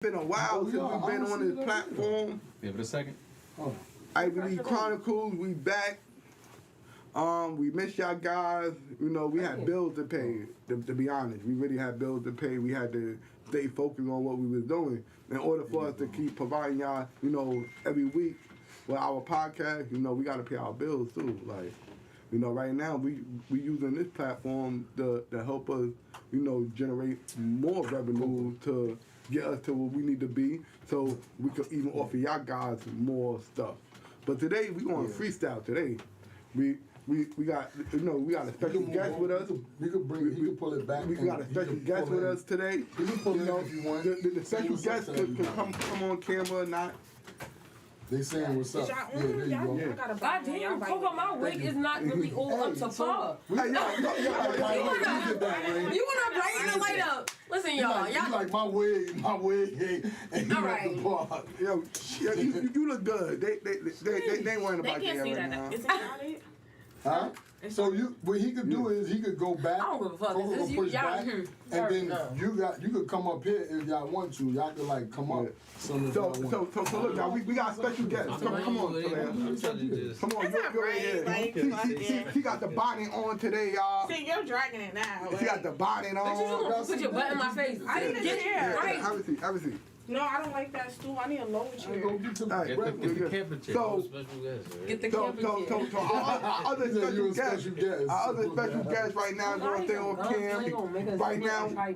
Been a while since we've been on this platform. Give it a second. Ivy League Chronicles, we back. We miss y'all guys. You know, we had bills to pay. To be honest, we really had bills to pay. We had to stay focused on what we was doing in order for us to keep providing y'all. You know, every week with our podcast. You know, we got to pay our bills too. Like, you know, right now we using this platform to help us. You know, generate more revenue to get us to where we need to be, so we could even offer y'all guys more stuff. But today we going freestyle. Today, we got we got a special guest with us. We could bring. He could pull it back. We got a special guest with us today. You can pull it if you want. The special guest could come on camera or not. They saying what's up. Yeah, there you go. Yeah. God damn, Coco, my wig is not really all up to par. Hey, y'all, You wanna brighten the light up? Listen, y'all. You like my wig ain't All right. the bar. Yo, you look good. They ain't worrying about They can't that see right that. now. Is it crowded? Huh? So what he could do is he could go back. I don't give a fuck. Coco This is you, push y'all. back, and then you could come up here if y'all want to. Y'all could like come up. So look, y'all, we got special guests. Come on, Talia. Come on, That's not you're right. Like, She got the bonnet on today, y'all. see, you're dragging it now. She got the bonnet Bitch, you on. gonna put your butt in my face. I need a Get chair. right. Have a seat. No, I don't like that stool. I need a lower chair. Go get some All right, breakfast. Get the camper chair. So- Special guest, right? Get the So camera chair. our other Yeah, you special a guest, special guest. our other special guest right now is gonna stay on cam.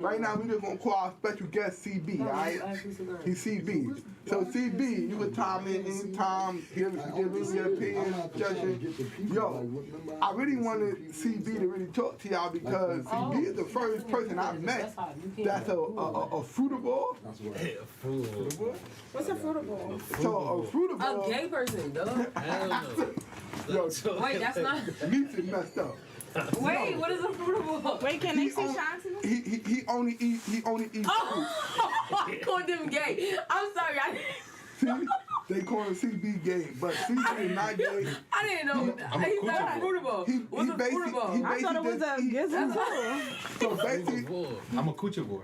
Right now we just gonna call our special guest CB, alright? He's CB. So CB, you can time in anytime, give me your opinion, suggestion. Yo, I really wanted CB to really talk to y'all because CB is the first person I've met that's a fruitable. That's right. Yeah, fool. What's a fruitable? So a fruitable. A gay person, dog. Hell no. Yo, Wait, that's not. Meats is messed up. Wait, what is a fruitable? Wait, can they see Shanti? He only eats fruit. Oh, I called them gay. I'm sorry. See, they call him CB gay, but CB is not gay. I didn't know. He's not a fruitable. What's a fruitable? I thought it was a gizzard too. So basically, I'm a coochie boy.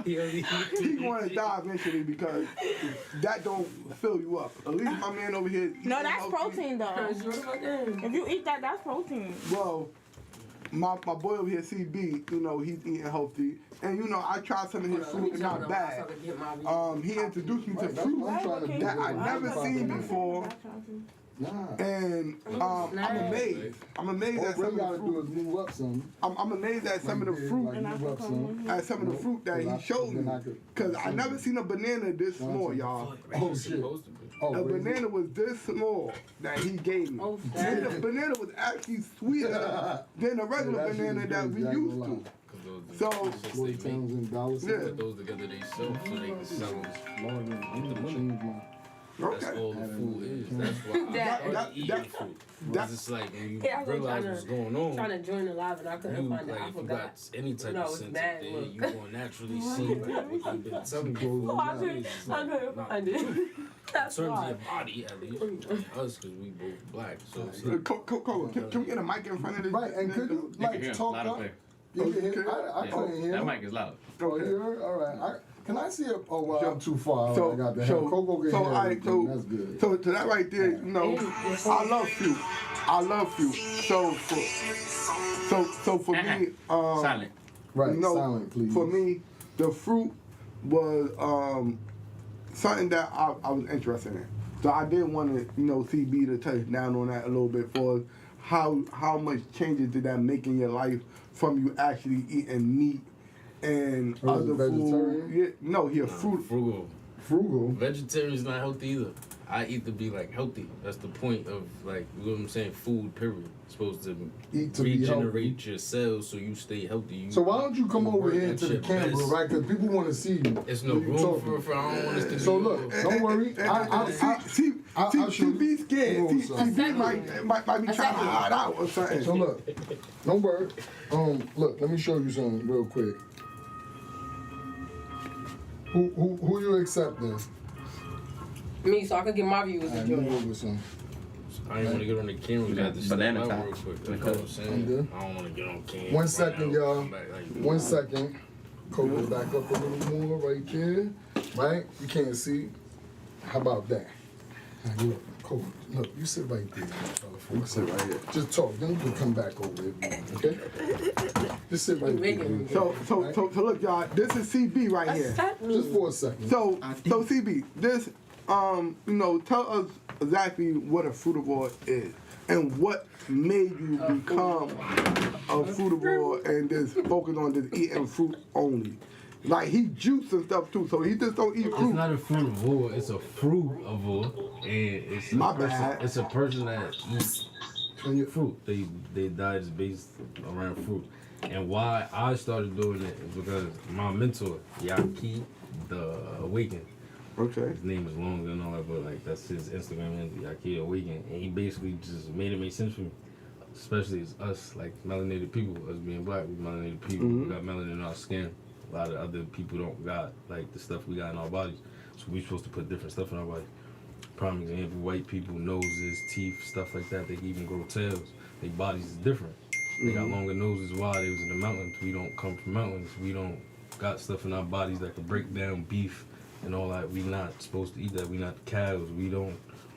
he want to die eventually because that don't fill you up. At least my man over here. No, that's protein though. If If you eat that, that's protein. Well, my boy over here, CB, you know, he's eating healthy. And, you know, I tried some of his fruit and not bad. He introduced me to Right, that's fruit what I'm trying to do. that I never seen before. Nah. And I'm amazed. I'm amazed at All some we of gotta the do fruit. is move up some. I'm amazed at some of the fruit. Like move up some. At some of the fruit that he showed me. Because I never seen a banana this small, y'all. Oh shit. Oh, A wait, banana was this small that he gave me. Oh, And the banana was actually sweeter than the regular that shit banana is that we crazy, I ain't used gonna to. lie. So, 40 pounds in dollars. Yeah. Put those together they sell so they can sell them. Lord, I'm gonna change my. That's okay. all the food is. That's why I That- started eating food. Because it's like when you Yeah, I was realize trying what's to- going on, Trying to join the live and I couldn't you, find it. like, I if you forgot. got any type No, of it's sense bad there, look. you gonna naturally see like what you've been telling me. Oh, I couldn't find it. That's In terms of why. your body, at least, like us, because we both black. So it's like, Can we get a mic in front of this? Right, and could you like talk up? You can hear. I couldn't hear. That mic is loud. Oh, you heard? All right. Can I see it? Oh, well, I'm too far. So, I got the so, Coco can so, hear alright, everything. That's good. so that right there, you know, I love fruit. I love fruit. So for me, Silent. Right, you know, silent, please. for me, the fruit was something that I was interested in. So I did want to, you know, CB to touch down on that a little bit for how much changes did that make in your life from you actually eating meat and Oh, other vegetarian? food. Yeah, no, he a fruit. frugal. Frugal. Vegetarian's not healthy either. I eat to be like healthy. That's the point of like, you know what I'm saying? Food, period. It's supposed to Eat to be regenerate your cells so you stay healthy. You, So why don't you come over work here at to the your camera, best. right? Because people want to see you. There's no when you room talking. for I don't want us to So be look, don't worry. I'll She be scared. Come on, She son. might be trying to hide out or something. So look, don't worry. Look, let me show you something real quick. Who you accepting? Me, so I could get my viewers I to move join. over some. I didn't want to get on the camera. We got to step Banana out time. real quick. You know what I'm I'm saying? good. I don't want to get on camera. 1 second, Come y'all. back, like, 1 second. Coco back up a little more right there. Right? You can't see. How about that? Now look, Coco, look, you sit right there, fella, for a second. Sit right here. Just talk, then you can come back over if you want, okay? Just sit right there. So look, y'all. This is CB right here. Just for a second. So CB, this, tell us exactly what a fruitivore is and what made you become a fruitivore and just focus on just eating fruit only. Like he juice and stuff too, so he just don't eat fruit. It's not a fruitivore, it's a fruitivore, and it's My a person. bad. It's a person that eats fruit. They diet is based around fruit. And why I started doing it is because my mentor, Yaki the Awaken. Okay. His name is longer and all that, but like that's his Instagram handle, Yaki Awaken, and he basically just made it make sense for me. Especially as us, like melanated people, us being black, we melanated people. We got melanin in our skin. A lot of other people don't got like the stuff we got in our bodies. So we supposed to put different stuff in our body. Prime example, white people, noses, teeth, stuff like that. They can even grow tails. Their bodies is different. They got longer noses. Why? They was in the mountains. We don't come from mountains. We don't got stuff in our bodies that can break down beef and all that. We not supposed to eat that. We not cows. We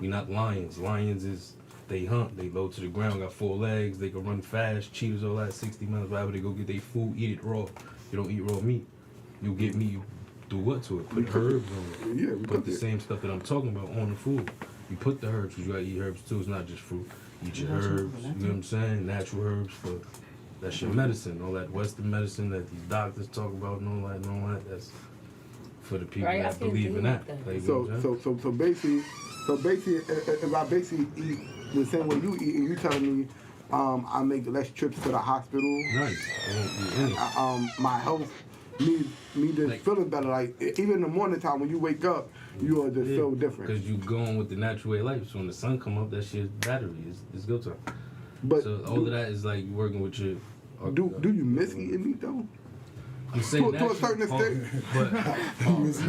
not lions. Lions is, they hunt. They low to the ground, got 4 legs. They can run fast. Cheetahs, all that, 60 miles per hour. They go get their food, eat it raw. You don't eat raw meat. You get meat, you do what to it? Put herbs on it. Yeah, we Put the same stuff that I'm talking about on the food. You put the herbs, because you gotta eat herbs too. It's not just fruit. Eat your herbs, you know what I'm saying? Natural herbs for, that's your medicine. All that Western medicine that these doctors talk about and all that, that's for the people that believe in that. Like, So basically, if I basically eat the same way you eat, and you telling me I make less trips to the hospital. Nice. I won't eat any. My health, me just Like, feeling better. Like even in the morning time when you wake up, you are just so different. Because you going with the natural way of life. So when the sun come up, that shit's battery. It's go time. But So all of that is like you working with your. do you miss eating meat though? I'm saying To a certain extent. But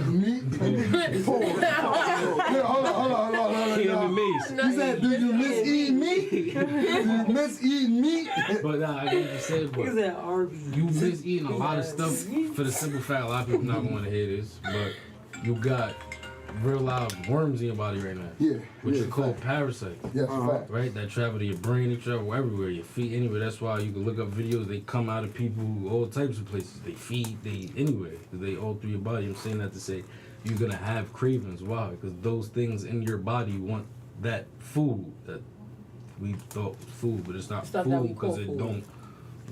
Meat? Hold on. You said, do you miss eating meat? Do you miss eating meat? But nah, I get what you said, but you miss eating a lot of stuff for the simple fact a lot of people not going to hear this, but you got real live worms in your body right now. Yeah. Which you call parasites. Yes, fact. Right? That travel to your brain, they travel everywhere, your feet, anywhere. That's why you can look up videos, they come out of people, all types of places. They feed, they anywhere. They all through your body. I'm saying that to say you're gonna have cravings. Why? Because those things in your body want that food that we thought was food, but it's not Stuff that we food call because it food. don't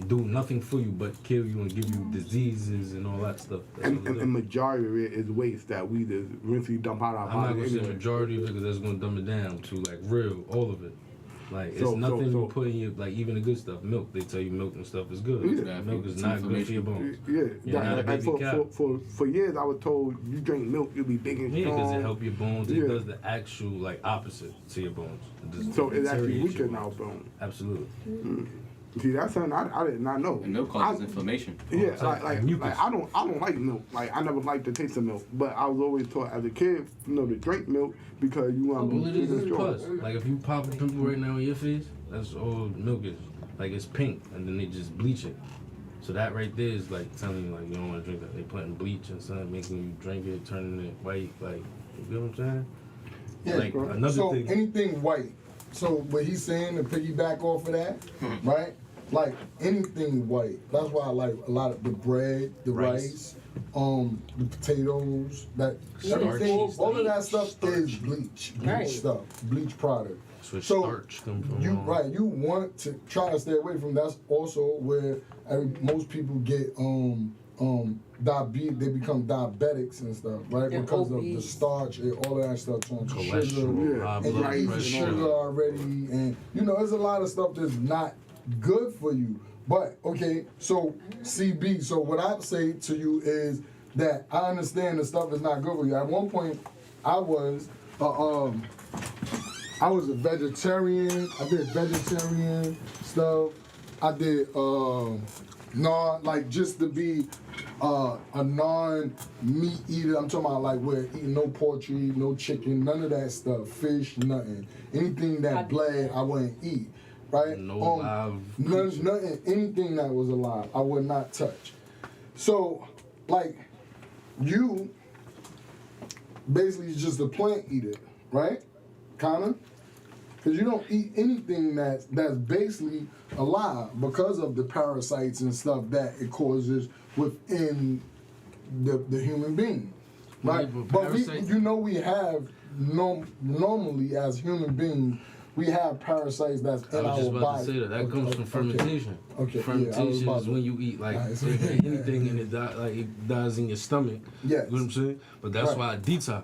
do nothing for you but kill you and give you diseases and all that stuff. That's And what it the is. majority of it is waste that we just rinse dump out our I'm not body gonna say anyway. majority of it because that's gonna dumb it down to like real, all of it. Like it's So- nothing so- you put in your, like even the good stuff. Milk, they tell you milk and stuff is good. Yeah. Milk is not good for your bones. Yeah, You're not a baby cow. for years I was told you drink milk, you'll be big and Yeah, strong. because it helps your bones. Yeah. It does the actual like opposite to your bones. It just So it's actually deteriorates your weaker now, bones. bone. Absolutely. See, that's something I did not know. And milk causes inflammation. Yeah, Oh, like mucus. I don't like milk. Like I never liked the taste of milk, but I was always taught as a kid, to drink milk because you want to Well, it be is big and a strong. plus. Like if you pop a pimple right now on your face, that's all milk is. Like it's pink, and then they just bleach it. So that right there is like telling you like you don't want to drink that. They putting bleach and something, making you drink it, turning it white. Like you know what I'm saying? Yeah, Like another so thing. anything white. So what he's saying to piggyback off of that, right? Like anything white. That's why I like a lot of the bread, the rice, the potatoes, that everything, all of that stuff is bleach Right. stuff, bleach product. That's where So, starch come from. You want to try to stay away from. That's also where most people get diabetes. They become diabetics and stuff, right? They're Because of the obese. starch and all of that stuff turns to sugar. Cholesterol, Yeah. high And blood you're eating pressure. sugar already, and there's a lot of stuff that's not good for you. But okay, so CB. So what I say to you is that I understand the stuff is not good for you. At one point, I was a vegetarian. I did vegetarian stuff. I did just to be a non-meat eater. I'm talking about like where eating no poultry, no chicken, none of that stuff, fish, nothing. Anything that bled, I wouldn't eat. Right? No live Nothing, anything that was alive, I would not touch. So, like you basically just a plant eater, right? Kinda. Because you don't eat anything that's basically alive because of the parasites and stuff that it causes within the human being, right? Yeah, but we have normally as human beings, we have parasites that's in I was our just about body. to say that comes from fermentation. Okay. Fermentation Yeah, is when you eat like anything and it dies in your stomach. Yes. You know what I'm saying? But that's Right. why I detox.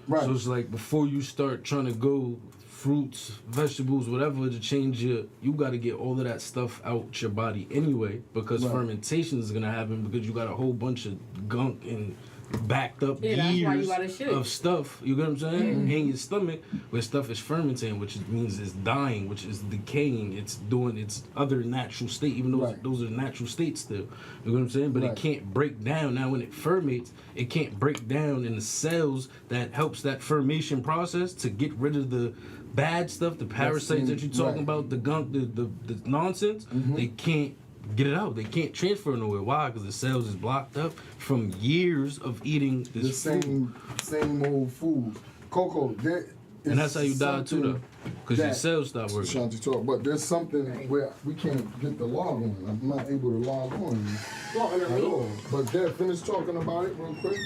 Right. So it's like before you start trying to go fruits, vegetables, whatever to change you got to get all of that stuff out your body anyway, because Right. fermentation is gonna happen because you got a whole bunch of gunk and backed up Yeah, that's why you years gotta shit. of stuff. You get what I'm saying? In your stomach, where stuff is fermenting, which means it's dying, which is decaying. It's doing its other natural state, even though Right. those are natural states still. You get what I'm saying? But Right. it can't break down. Now, when it ferments, it can't break down in the cells that helps that fermentation process to get rid of the bad stuff, the parasites that you're talking right. about, the gunk, the nonsense. They can't get it out. They can't transfer nowhere. Why? Because the cells is blocked up from years of eating The this food. same old food. Coco, there is And that's how you die too, though. Because your that- cells stop working. Shanti talk, but there's something where we can't get the log on. I'm not able to log on What, on the at link? all. But Dad, finish talking about it real quick.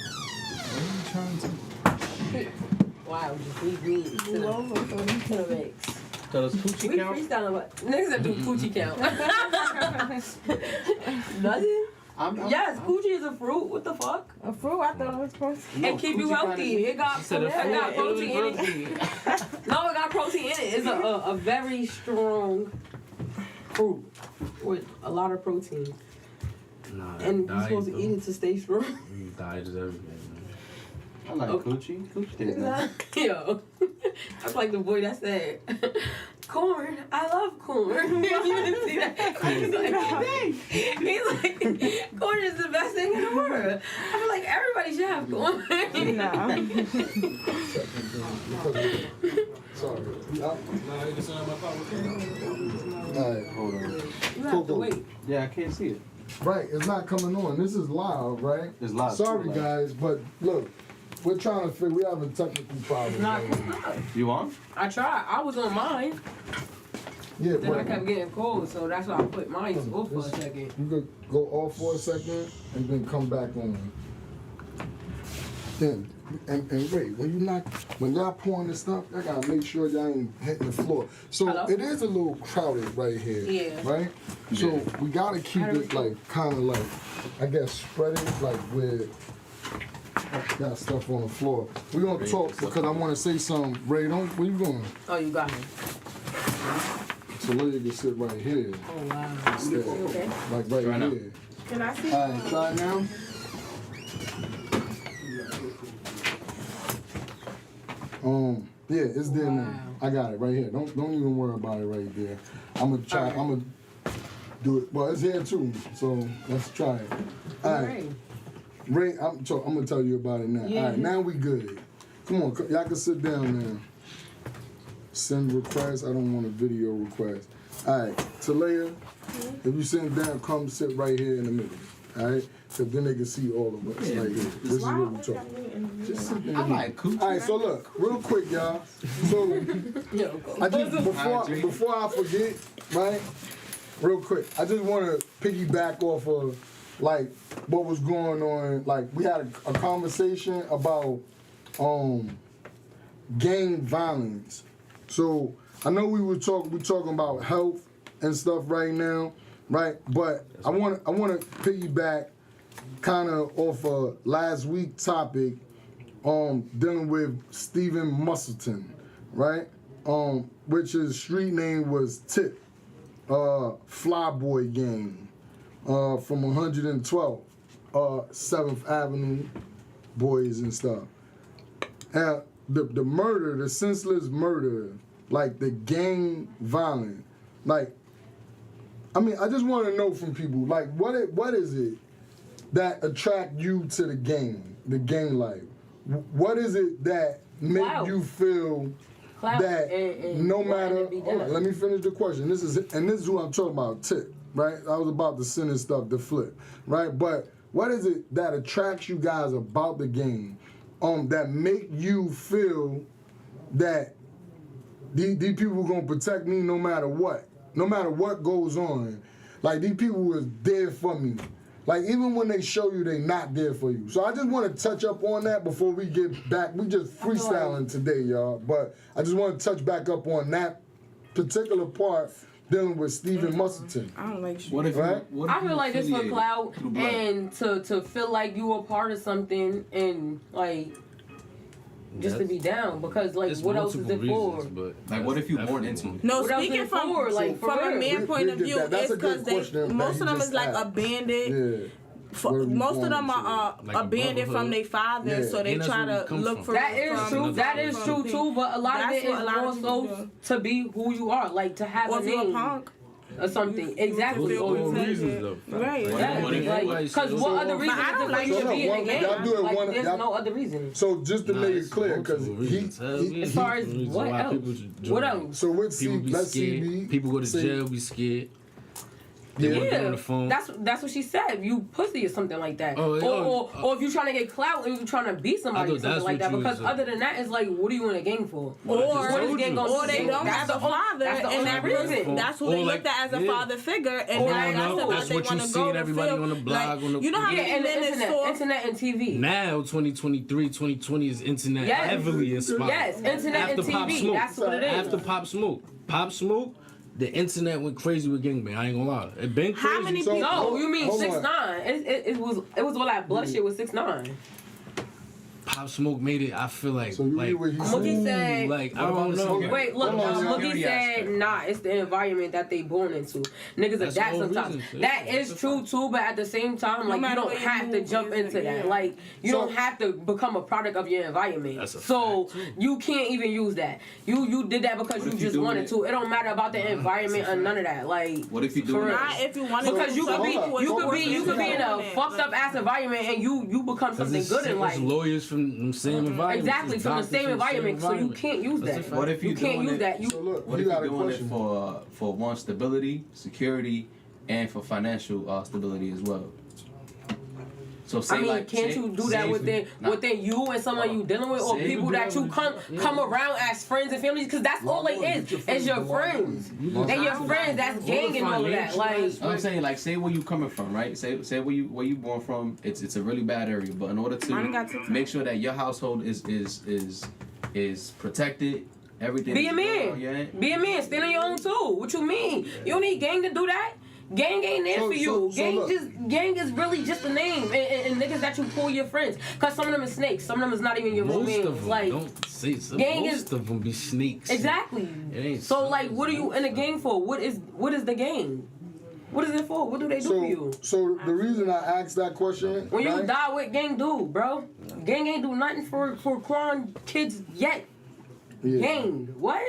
Wow, just leave me to the mix. Does coochie We count? freestyling what? Niggas that do coochie count. Does it? Yes, coochie is a fruit. What the fuck? A fruit, I thought it was supposed to. And keep you healthy. It got, said a it fruit, got protein in it. protein. No, it got protein in it. It's a very strong fruit with a lot of protein. Nah, And you're diet, supposed to though. eat it to stay strong. Diet is everything, man. I like Okay. coochie. Coochie tastes nice. Yo, that's like the boy that said, corn, I love corn. You didn't see that? He's like, corn is the best thing in the world. I feel like everybody should have corn. Sorry. All right, hold on. You have to wait. Yeah, I can't see it. Right, it's not coming on. This is live, right? It's live. Sorry, Live. guys, but look, we're trying to figure. We have a technical problem. Nah, right now. You on? I tried. I was on mine. Yeah, Then I but kept getting cold, so that's why I put mine off for a second. you could go off for a second and then come back on. Then and wait, when y'all pouring this stuff, y'all gotta make sure y'all ain't hitting the floor. So Hello? it is a little crowded right here. Yeah. Right? So we gotta keep it like kinda like I guess spread it like with got stuff on the floor. We're gonna talk because I wanna say something. Ray, where you going? Oh, you got me. So Leah can sit right here. Oh, wow. Instead. You okay? Like right Try now. here. Can I see? Alright, try it now. Yeah, it's there now. Wow. I got it right here. Don't even worry about it right there. I'm gonna try. Alright. I'm gonna do it. Well, it's here too. So let's try it. All right, Alright. Ray. I'm gonna tell you about it now. Yeah. All right, now we good. Come on, y'all can sit down now. Send request. I don't want a video request. All right, Talaya, if you sitting down, come sit right here in the middle. All right, so then they can see all of us right here. This is Why what we would talking. y'all be in the Just middle? sit I down. like coochie. All right, so look, real quick, y'all. So Yo, go. I just before I forget, right? Real quick, I just want to piggyback off of like what was going on. Like we had a conversation about gang violence. So I know we talking about health and stuff right now, right? But I want to piggyback kind of off a last week topic dealing with Stephen Musselton, right? Which his street name was Tip, Flyboy Gang, from 112, 7th Avenue boys and stuff. And the murder, the senseless murder, like the gang violence, like, I mean, I just want to know from people, like, what is it that attract you to the gang life? What is it that make Clout. you feel Clout that and no wanting matter, to be hold on, done. let me finish the question. This is who I'm talking about, Tip, right? I was about to send this stuff to Flip, right? But What is it that attracts you guys about the game, that make you feel that these people gonna protect me no matter what goes on. Like these people was there for me. Like even when they show you they not there for you. So I just want to touch up on that before we get back. We just freestyling today, y'all. But I just want to touch back up on that particular part dealing with Stephen Musselton. I don't like shit. What if Right? you? What if I feel you like it's for affiliated clout through blood? and to feel like you a part of something and like just to be down because like It's what else is multiple it for? reasons, but Like, what if you definitely born into it? No, What else speaking is it for? Like, for from a real. man point of We get view, that. That's it's a good because question that most he of them just is like asked. abandoned. Yeah. For, most of them are Like a abandoned from brotherhood. their father, Yeah. so they And that's try where we to come look from. for That is from- true. That is from true things. too. But a lot of That's it is what a lot of more people so do. to be who you are, like to have Or a if you a name punk, or something. you Exactly. feel All protected. reasons, though. Right. Yeah, What if like, everybody because says- what other But reason I is don't there like for you to shit. be in the game? Y'all do it Like, one- there's y'all- no other reason. So just to Nah, make it it's clear, because multiple he, reasons. Hell, yeah. As far as Reasons what why else? people should join. What else? so with People be let's scared. CB. People go to say- jail, be scared. They want to get on the phone. That's what she said. You pussy or something like that. Oh, or if you're trying to get clout and you're trying to beat somebody I or thought something that's like that. what you Because was other than that, it's like, what are you in a game for? What I just What is told game you. gonna Or they do? don't That's have the a father, that's the and that only reason. person, that's who Or they like- looked at as a yeah. father figure, and Or then like- that's the one that's they what you want to seen go to everybody feel. on the blog, Like, on the- you know how Yeah, many and the men is internet, for internet and TV. Now, 2023, 2020 is internet Yes. heavily inspired. Yes, internet After and Pop TV. Smoke. That's what it is. After Pop Smoke, the internet went crazy with gangbang. I ain't gonna lie. It been crazy. How many So- people? No, you mean Hold on. 6ix9ine? It was all that blood shit with 6ix9ine. Pop Smoke made it, I feel like, So you like, read what he cool, said? Mookie said- like, I What about don't the know. smoking? Wait, look, Hold on, Mookie security said, aspect. nah, it's the environment that they born into. Niggas That's adapt the whole sometimes. reason. That Yeah, is that's a true fact. too, but at the same time, like, you matter don't where you have to move, jump into yeah. that. Like, you So- don't have to become a product of your environment. That's a So, fact, too. you can't even use that. You did that because What you if you just doing wanted it- to. It don't matter about the environment or none of that. Like, What if you for doing real. it? Not if you want to. Because you could be, Hold on. you could be in a fucked up ass environment and you become something good in life. lawyers from the same environment. Exactly, from the same environment, so you can't use That's a that. fact. What if you You can't doing use it? that. You So look, What he if got you're a doing question. it for one stability, security, and for financial stability as well? So say I mean, like, can't say- you do say that if within nah. within you and someone you dealing with, or Say people you that you do come that with- come around as friends and families? Because that's all it is. It's your friends and your friends. That's gang and all of that. Like, I'm saying, like, say where you coming from, right? Say where you born from. It's a really bad area, but in order Mine got to TikTok. make sure that your household is protected, everything. be is a good, man. yeah. Be a man. Stand on your own too. What you mean? You don't need gang to do that. Gang ain't there So- for you. so look. Gang is really just a name and niggas that you call your friends. Cause some of them is snakes. Some of them is not even your real Most man. of them Like, don't say so. gang Most is- of them be snakes. exactly. It ain't So some. like, what are you in a gang for? What is the gang? What is it for? What do they do for you? So the reason I asked that question, When you right? die, what gang do, bro? Gang ain't do nothing for crime kids yet. Yeah. Gang, what?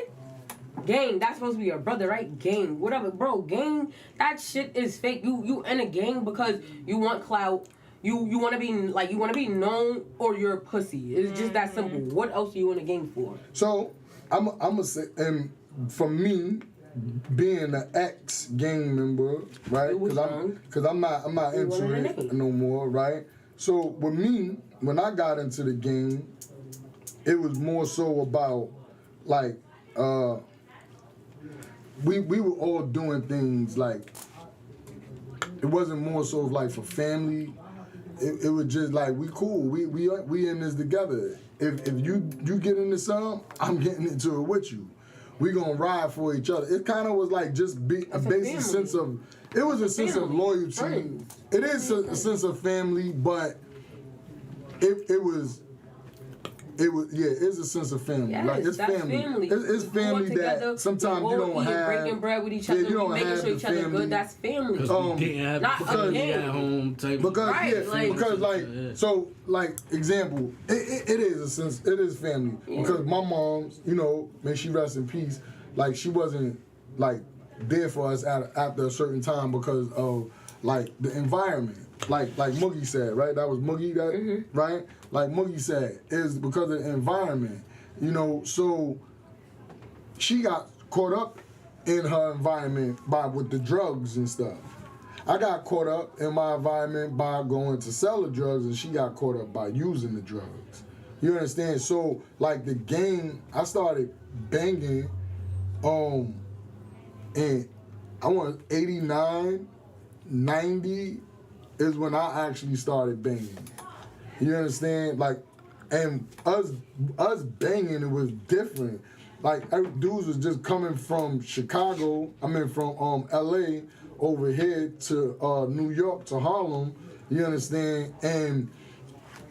Gang, that's supposed to be your brother, right? Gang, whatever, bro. Gang, that shit is fake. You in a gang because you want clout. You want to be like, you want to be known, or you're a pussy. It's just that simple. What else are you in a gang for? So I'm gonna say, and for me, being an ex gang member, right? You was young. Because I'm not You into wanted a it nigga. no more, right? So with me, when I got into the game, it was more so about like we were all doing things like it wasn't more so like for family. It was just like we cool. We in this together. If you get into something, I'm getting into it with you. We gonna ride for each other. It kind of was like just a That's a basic family. sense of. It was a sense of Family. loyalty. Friends. It is a sense of family, but it was it's a sense of family. Yes, like it's that's family. family. It's We grew up family together, that sometimes we you all don't eating, have. breaking bread with each Yeah, other. you We don't making have sure the each other family. good. That's family. Because we didn't have not the a family gang. at home type. Because Right, yeah, like- because like Yeah. so like example, it is a sense, it is family. Because my mom's, you know, may she rest in peace. Like she wasn't like there for us after a certain time because of like the environment. Like Moogie said, right? That was Moogie, that right? Like Moogie said, is because of the environment. You know, so she got caught up in her environment with the drugs and stuff. I got caught up in my environment by going to sell the drugs, and she got caught up by using the drugs. You understand? So, like the game, I started banging, and I want 89, 90 is when I actually started banging. You understand? Like, and us banging, it was different. Like, dudes was just coming from Chicago, from LA over here to New York to Harlem, you understand? And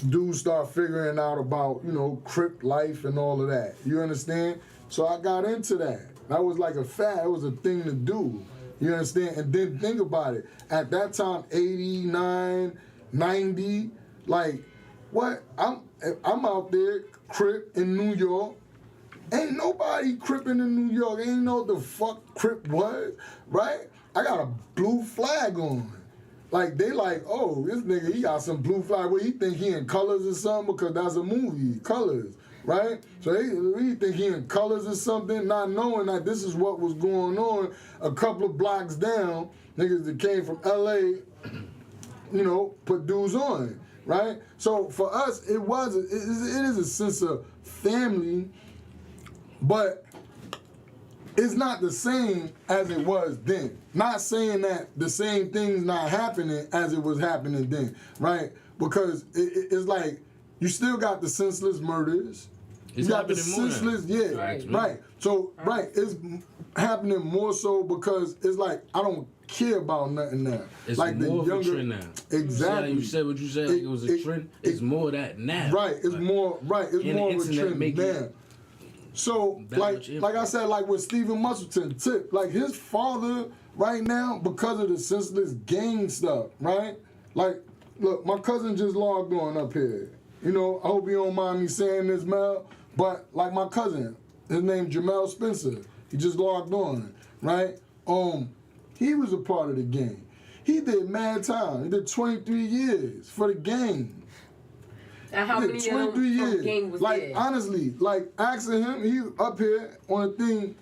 dudes start figuring out about, Crip life and all of that. You understand? So I got into that. That was like a fad. It was a thing to do. You understand? And then think about it. At that time, 89, 90, like, what? I'm out there, Crip in New York. Ain't nobody cripping in New York. Ain't know what the fuck Crip was, right? I got a blue flag on. Like, they like, oh, this nigga, he got some blue flag. Well, he think he in Colors or something because that's a movie, Colors, right? So he think he in Colors or something, not knowing that this is what was going on a couple of blocks down. Niggas that came from LA, put dudes on, right? So for us, it is a sense of family, but it's not the same as it was then. Not saying that the same thing's not happening as it was happening then, right? Because it's like you still got the senseless murders. It's you got the happening more now. senseless, right. So, it's happening more so because it's like I don't care about nothing now. It's like more the of younger, a trend now. exactly. You said what you said, like it was a trend. It's more of that now. Right, it's more of a trend now. So, like I said, like with Stephen Musselton, Tip, like his father right now, because of the senseless gang stuff, right? Like, look, my cousin just logged on up here. I hope you don't mind me saying this, Mel, but like my cousin, his name Jamel Spencer, he just logged on, right? He was a part of the gang. He did mad time. He did 23 years for the gang. And how many of them from the gang was like, there? honestly, like, asking him, he up here on a thing,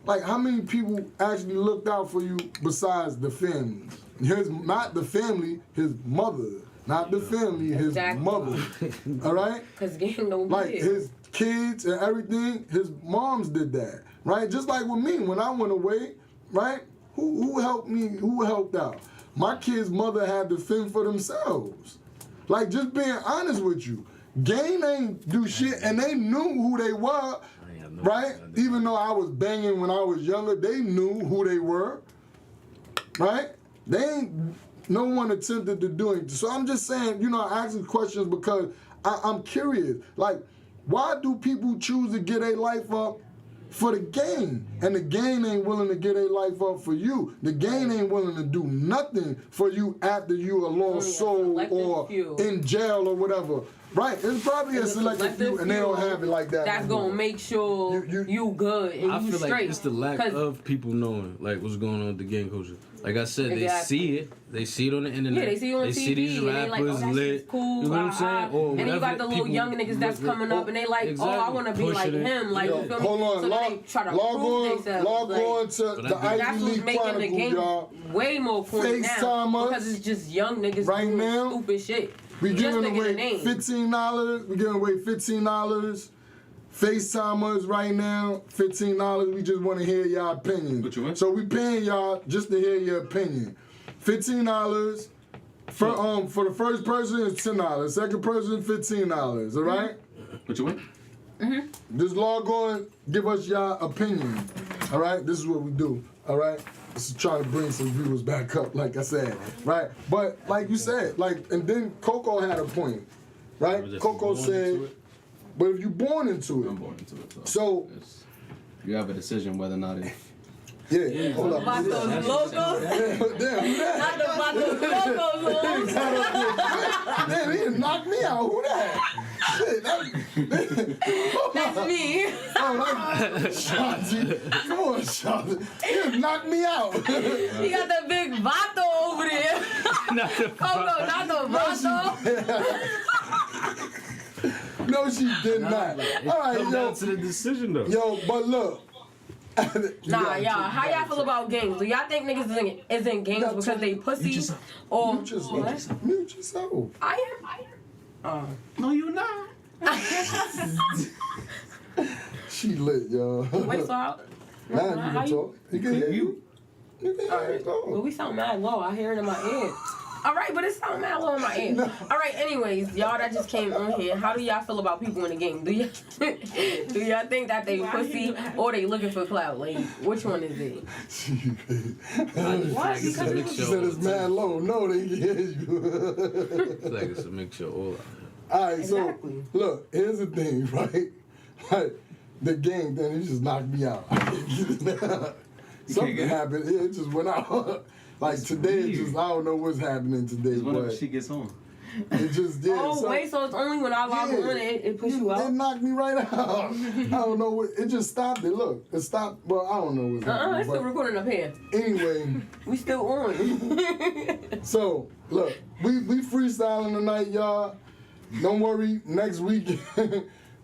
like, how many people actually looked out for you besides the family? Not the family, his mother. Not the family, his mother. All right? Because gang don't like, his kids and everything, his moms did that, right? Just like with me, when I went away, right? Who helped me? Who helped out? My kid's mother had to fend for themselves. Like, just being honest with you. Gang ain't do shit, and they knew who they were, right? Even though I was banging when I was younger, they knew who they were, right? No one attempted to do it. So I'm just saying, I ask these questions because I'm curious. Like, why do people choose to get their life up for the gang? And the gang ain't willing to get their life up for you. The gang ain't willing to do nothing for you after you a lost soul or in jail or whatever. Right, it's probably a selective few, and they don't have it like that. That's gonna make sure you good and I you feel straight. like it's the lack of people knowing like what's going on with the gang culture. Like I said, they see it on the internet. Yeah, they see it on TV. See these and they like, rappers oh, lit. Cool. You know what I'm saying? Or and then you got the little young niggas that's coming up, and they like, I want to be like him. Like, you feel me? Hold on, so they try to prove themselves. Log on to the Ivy League Chronicle, y'all. Way more point now because it's just young niggas doing stupid shit. We giving away $15. We giving away $15. FaceTimers right now, $15. We just want to hear your opinion. What you want? So we paying y'all just to hear your opinion. $15. For the first person, it's $10. Second person, $15. All right? What you want? Just log on, give us your opinion. All right? This is what we do. All right? This is trying to bring some viewers back up, like I said, right? But like you said, and then Coco had a point, right? Coco said, but if you're born into it, I'm born into it. So you have a decision whether or not it. Yeah, hold up. About those logos? Damn, Not about those logos, damn, he done knocked me out. Who that? Shit, That's me. Shanti. Come on, Shanti. He done knocked me out. He got that big vato over there. Coco, not the vato. No, she did not. All right, Come down to the decision though. Yo, but look, Nah, y'all. How y'all feel about gangs? Do y'all think niggas is in gangs Yeah, because they pussy or Mute yourself. Mute yourself. I am. No, you not. She lit, y'all. Wait, so Now you can talk. You can hear you. You can hear it. Well, Go. we sound mad low. I hear it in my ear. All right, but it sound mad low in my ear. All right, anyways, y'all that just came on here, how do y'all feel about people in the gang? Do y'all think that they pussy or they looking for clout? Like, which one is it? What? She said it's mad low. No, they can hear you. Like it's a mixture of all. All right, Exactly. so look, here's the thing, right? Like, the gang thing, it just knocked me out. Something happened. It just went out. Like today, it just I don't know what's happening today, It's whenever but she gets home. it just did. Oh, wait, so it's only when I log on it push you It out? knocked me right out. I don't know what. It just stopped it. Look, it stopped. Well, I don't know what's happening. It's still But recording up here. anyway, We still on. so look, we freestyling tonight, y'all. Don't worry. Next week.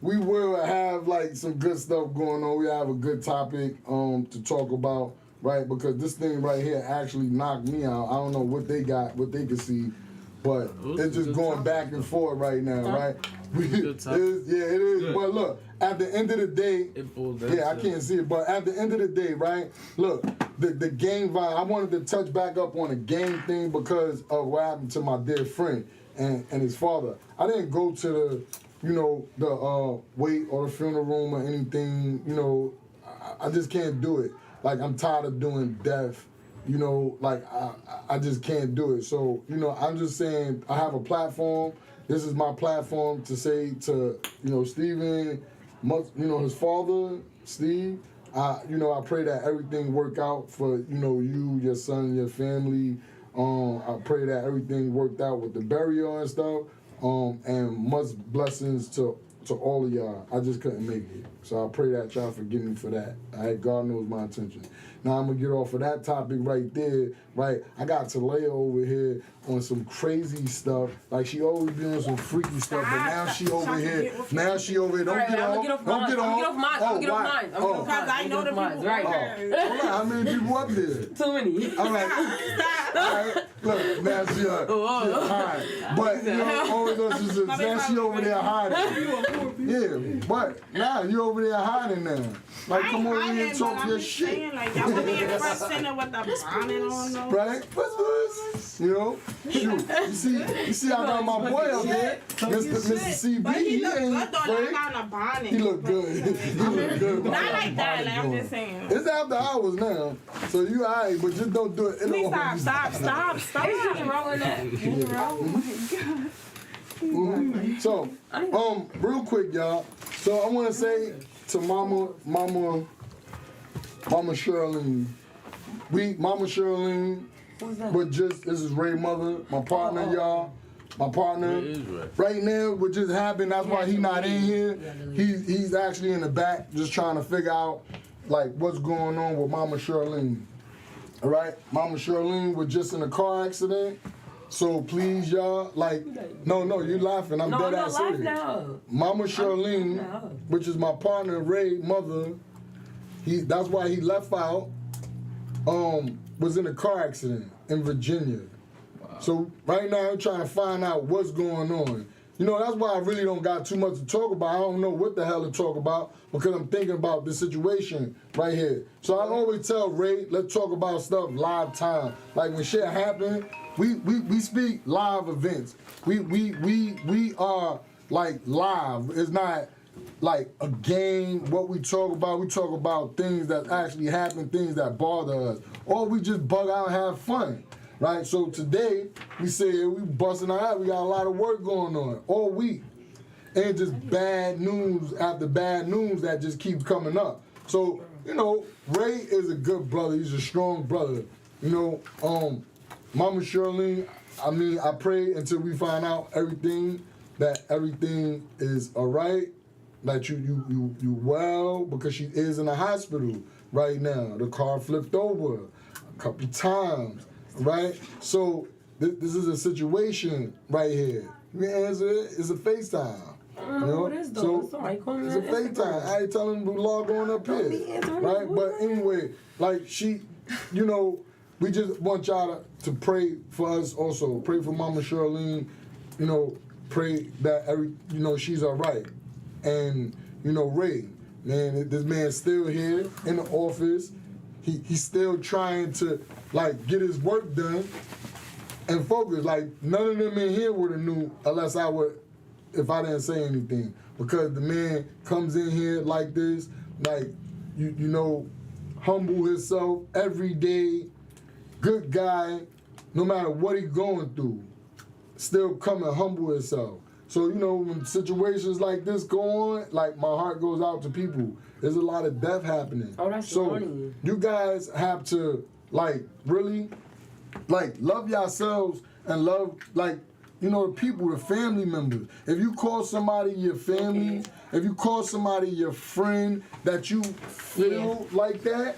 We will have like some good stuff going on. We have a good topic to talk about, right? Because this thing right here actually knocked me out. I don't know what they got, what they can see, but it's just going back and forth right now, right? Good topic. It is. Good. But look, at the end of the day, It boils down yeah, I to- can't see it, but at the end of the day, right? Look, the gang vibe. I wanted to touch back up on the gang thing because of what happened to my dear friend and his father. I didn't go to the wake or the funeral room or anything. I just can't do it. Like I'm tired of doing death. Like I just can't do it. So I'm just saying I have a platform. This is my platform to say to Steven, his father, Steve. I pray that everything work out for you, your son, your family. I pray that everything worked out with the burial and stuff. And much blessings to all of y'all. I just couldn't make it. So I pray that y'all forgive me for that. God knows my intention. Now I'm gonna get off of that topic right there, right? I got Talaya over here on some crazy stuff. Like she always be on some freaky stuff, but now she over here. Now she over here. Don't Alright, get I'ma off. get off Don't mine. get I'ma off. get off mine. I'ma get off why? mine. I'ma get off Because I know the people right. Hold on. How many people up there? Too many. I'm like, all right, look, now she hiding. But always goes now she over there hiding. Yeah, but now you over there hiding now. Like, come over here and talk your shit. Saying, like, y'all want me in front center with the bonnet on, though. Right? Shoot. You see, I got my boy up there, Mr. CB. But he look ain't good, though, afraid. like on a bonnet. He look good. He look good. Not like that, like, I'm just saying. It's after hours now, so you alright, but just don't do it. Please stop. There's nothing wrong with that. Nothing wrong. So, real quick, y'all. So I want to say to Mama Shirlene, Mama Shirlene, but just this is Ray mother, my partner, y'all. My partner. It is right. Right now, what just happened, that's why he not in here. He's actually in the back just trying to figure out like what's going on with Mama Shirlene. All right? Mama Shirlene was just in a car accident. So please, y'all, like, no, you're laughing. I'm No, dead I'm not ass laughing serious. now. Mama Shirlene, which is my partner Ray mother, that's why he left out, was in a car accident in Virginia. Wow. So right now I'm trying to find out what's going on. That's why I really don't got too much to talk about. I don't know what the hell to talk about because I'm thinking about the situation right here. So I always tell Ray, let's talk about stuff live time. Like when shit happen, we speak live events. We are like live. It's not like a game. What we talk about things that actually happen, things that bother us, or we just bug out and have fun. Right, so today we say we busting our ass. We got a lot of work going on all week, and just bad news after bad news that just keeps coming up. So Ray is a good brother. He's a strong brother. Mama Shirlene. I pray until we find out that everything is all right. That you well, because she is in the hospital right now. The car flipped over a couple times. Right? So this is a situation right here. You can answer it. It's a FaceTime. I don't know what it is though. So, Somebody call me it's a on Instagram. FaceTime. I ain't telling him to log on up Don't be here. answering Right? his But voicemail. anyway, like she, you know, we just want y'all to pray for us also. Pray for Mama Charlene. You know, pray that she's all right. And, you know, Ray, man, this man's still here in the office. He's still trying to, like, get his work done and focus. Like, none of them in here would have knew if I didn't say anything. Because the man comes in here like this, like, you know, humble himself every day, good guy, no matter what he's going through, still come and humble himself. So, you know, when situations like this go on, like, my heart goes out to people. There's a lot of death happening. Oh, that's so funny. you guys have to, like, really, like, love yourselves and love, like, you know, the people, the family members. If you call somebody your family, if you call somebody your friend that you feel like that,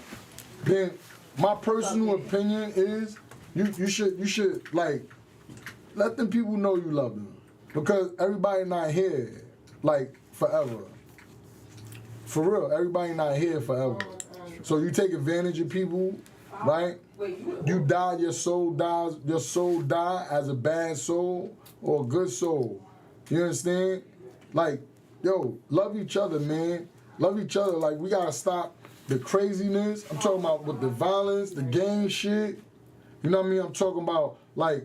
then my personal opinion is you should like let them people know you love them. Because everybody not here like forever. For real, everybody not here forever. So you take advantage of people, right? You die, your soul die as a bad soul or a good soul. You understand? Like, yo, love each other, man. Love each other. Like, we gotta stop the craziness. I'm talking about with the violence, the gang shit. You know what I mean? I'm talking about, like,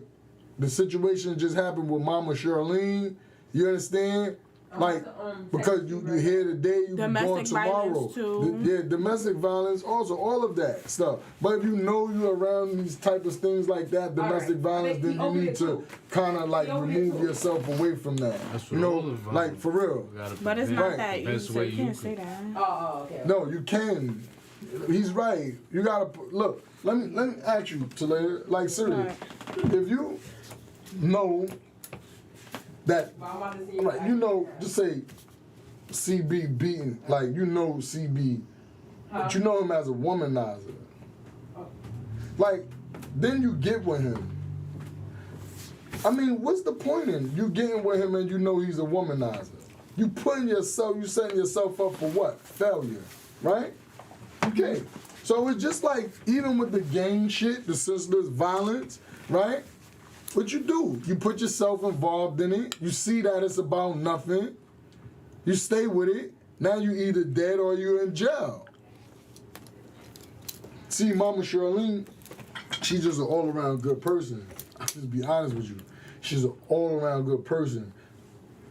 the situation that just happened with Mama Charlene. You understand? Like, because you here today, you be gone Domestic tomorrow. violence, too. Domestic violence, also all of that stuff. But if you know you're around these type of things like that, domestic violence, then you need to kind of like remove yourself away from that. That's You what all know, the violence like for real. But it's Right. not that The best easy. way You you can't say could. that. Oh, okay. No, you can. He's right. You gotta look. Let me ask you, Talia. Like seriously, if you know that, right? You know, just say CB beating, like you know CB, but you know him as a womanizer. Like, then you get with him. I mean, what's the point in you getting with him and you know he's a womanizer? You setting yourself up for what? Failure, right? Okay. So it's just like, even with the gang shit, the senseless violence, right? What you do, you put yourself involved in it. You see that it's about nothing. You stay with it. Now you either dead or you're in jail. See, Mama Charlene, she's just an all-around good person. I'll just be honest with you. She's an all-around good person.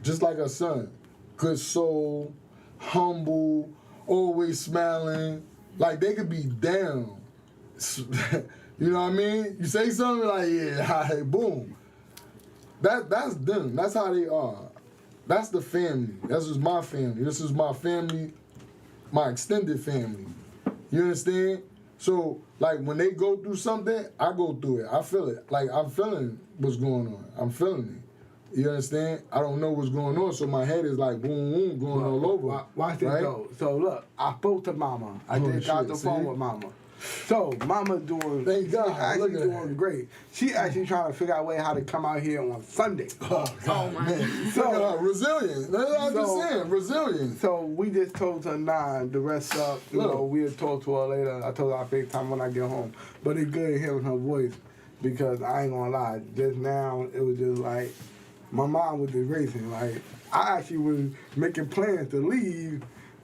Just like her son. Good soul, humble, always smiling. Like, they could be down. You know what I mean? You say something like, yeah, all right, boom. That's them. That's how they are. That's the family. This is my family. This is my family, my extended family. You understand? So, like, when they go through something, I go through it. I feel it. Like, I'm feeling what's going on. I'm feeling it. You understand? I don't know what's going on, so my head is like boom, boom, going all over. Watch this right? though. So look, I spoke to Mama. I Oh, just got shit, the see? phone with Mama. So Mama doing, Thank God, she actually look at doing that. great. She actually trying to figure out a way how to come out here on Sunday. Oh, God, man. So, resilient. That's what I'm just So- saying. Resilient. So we just told her nah, the rest up. You Look. know, we'll talk to her later. I told her I'll FaceTime when I get home. But it's good hearing her voice because I ain't gonna lie. Just now, it was just like, my mind was just racing. Like, I actually was making plans to leave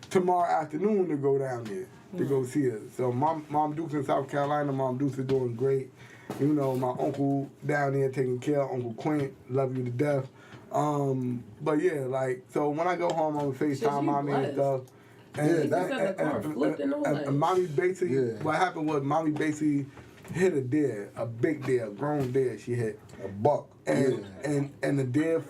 tomorrow afternoon to go down there to go see her. So Mom Duke's in South Carolina. Mom Duke's is doing great. You know, my uncle down there taking care of Uncle Quint. Love you to death. But yeah, like, so when I go home, I'm gonna FaceTime you Mommy and blessed. stuff. Yeah, He said the car flipped and all that. and Mommy basically, Yeah. what happened was Mommy basically hit a deer, a big deer, a grown deer she hit. A buck. And Yeah. and the deer,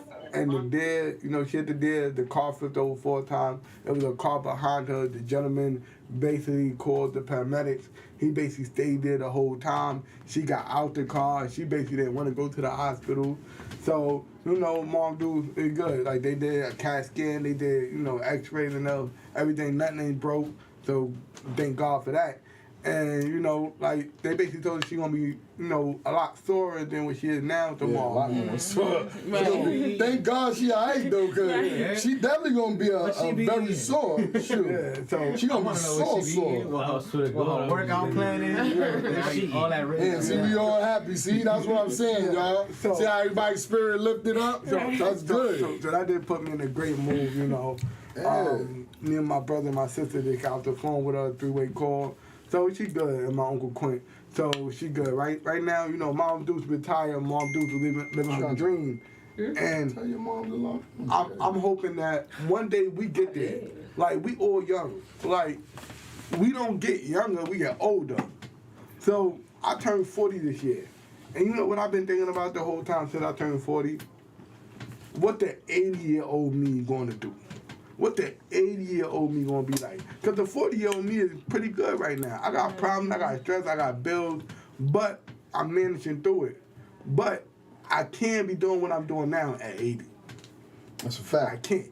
you know, she hit the deer, the car flipped over 4 times. There was a car behind her. The gentleman basically called the paramedics. He basically stayed there the whole time. She got out the car. She basically didn't want to go to the hospital. So, you know, Mom do is good. Like, they did a CAT scan, they did, you know, x-rays and everything. Nothing ain't broke. So, thank God for that. And, you know, like, they basically told her she gonna be, you know, a lot sorer than what she is now tomorrow. Thank God she alright though, cause she definitely gonna be a very sore. Shoot. Yeah, so She gonna be sore. Workout planning, all that Yeah, see, we all happy. See, that's what I'm saying, y'all. So- See how everybody's spirit lifted up? That's good. So that did put me in a great mood, you know. Me and my brother and my sister, they got off the phone with a 3-way call. So she good, and my Uncle Quint. So she good. Right now, you know, Mom Deuce retired, Mom Deuce living her dream. And Tell your mom to love. I'm hoping that one day we get there. Like, we all young. Like, we don't get younger, we get older. So I turned 40 this year. And you know what I've been thinking about the whole time since I turned 40? What the 80-year-old me gonna do? What the 80-year-old me gonna be like? Because the 40-year-old me is pretty good right now. I got problems, I got stress, I got bills, but I'm managing through it. But I can't be doing what I'm doing now at 80. That's a I fact. can't.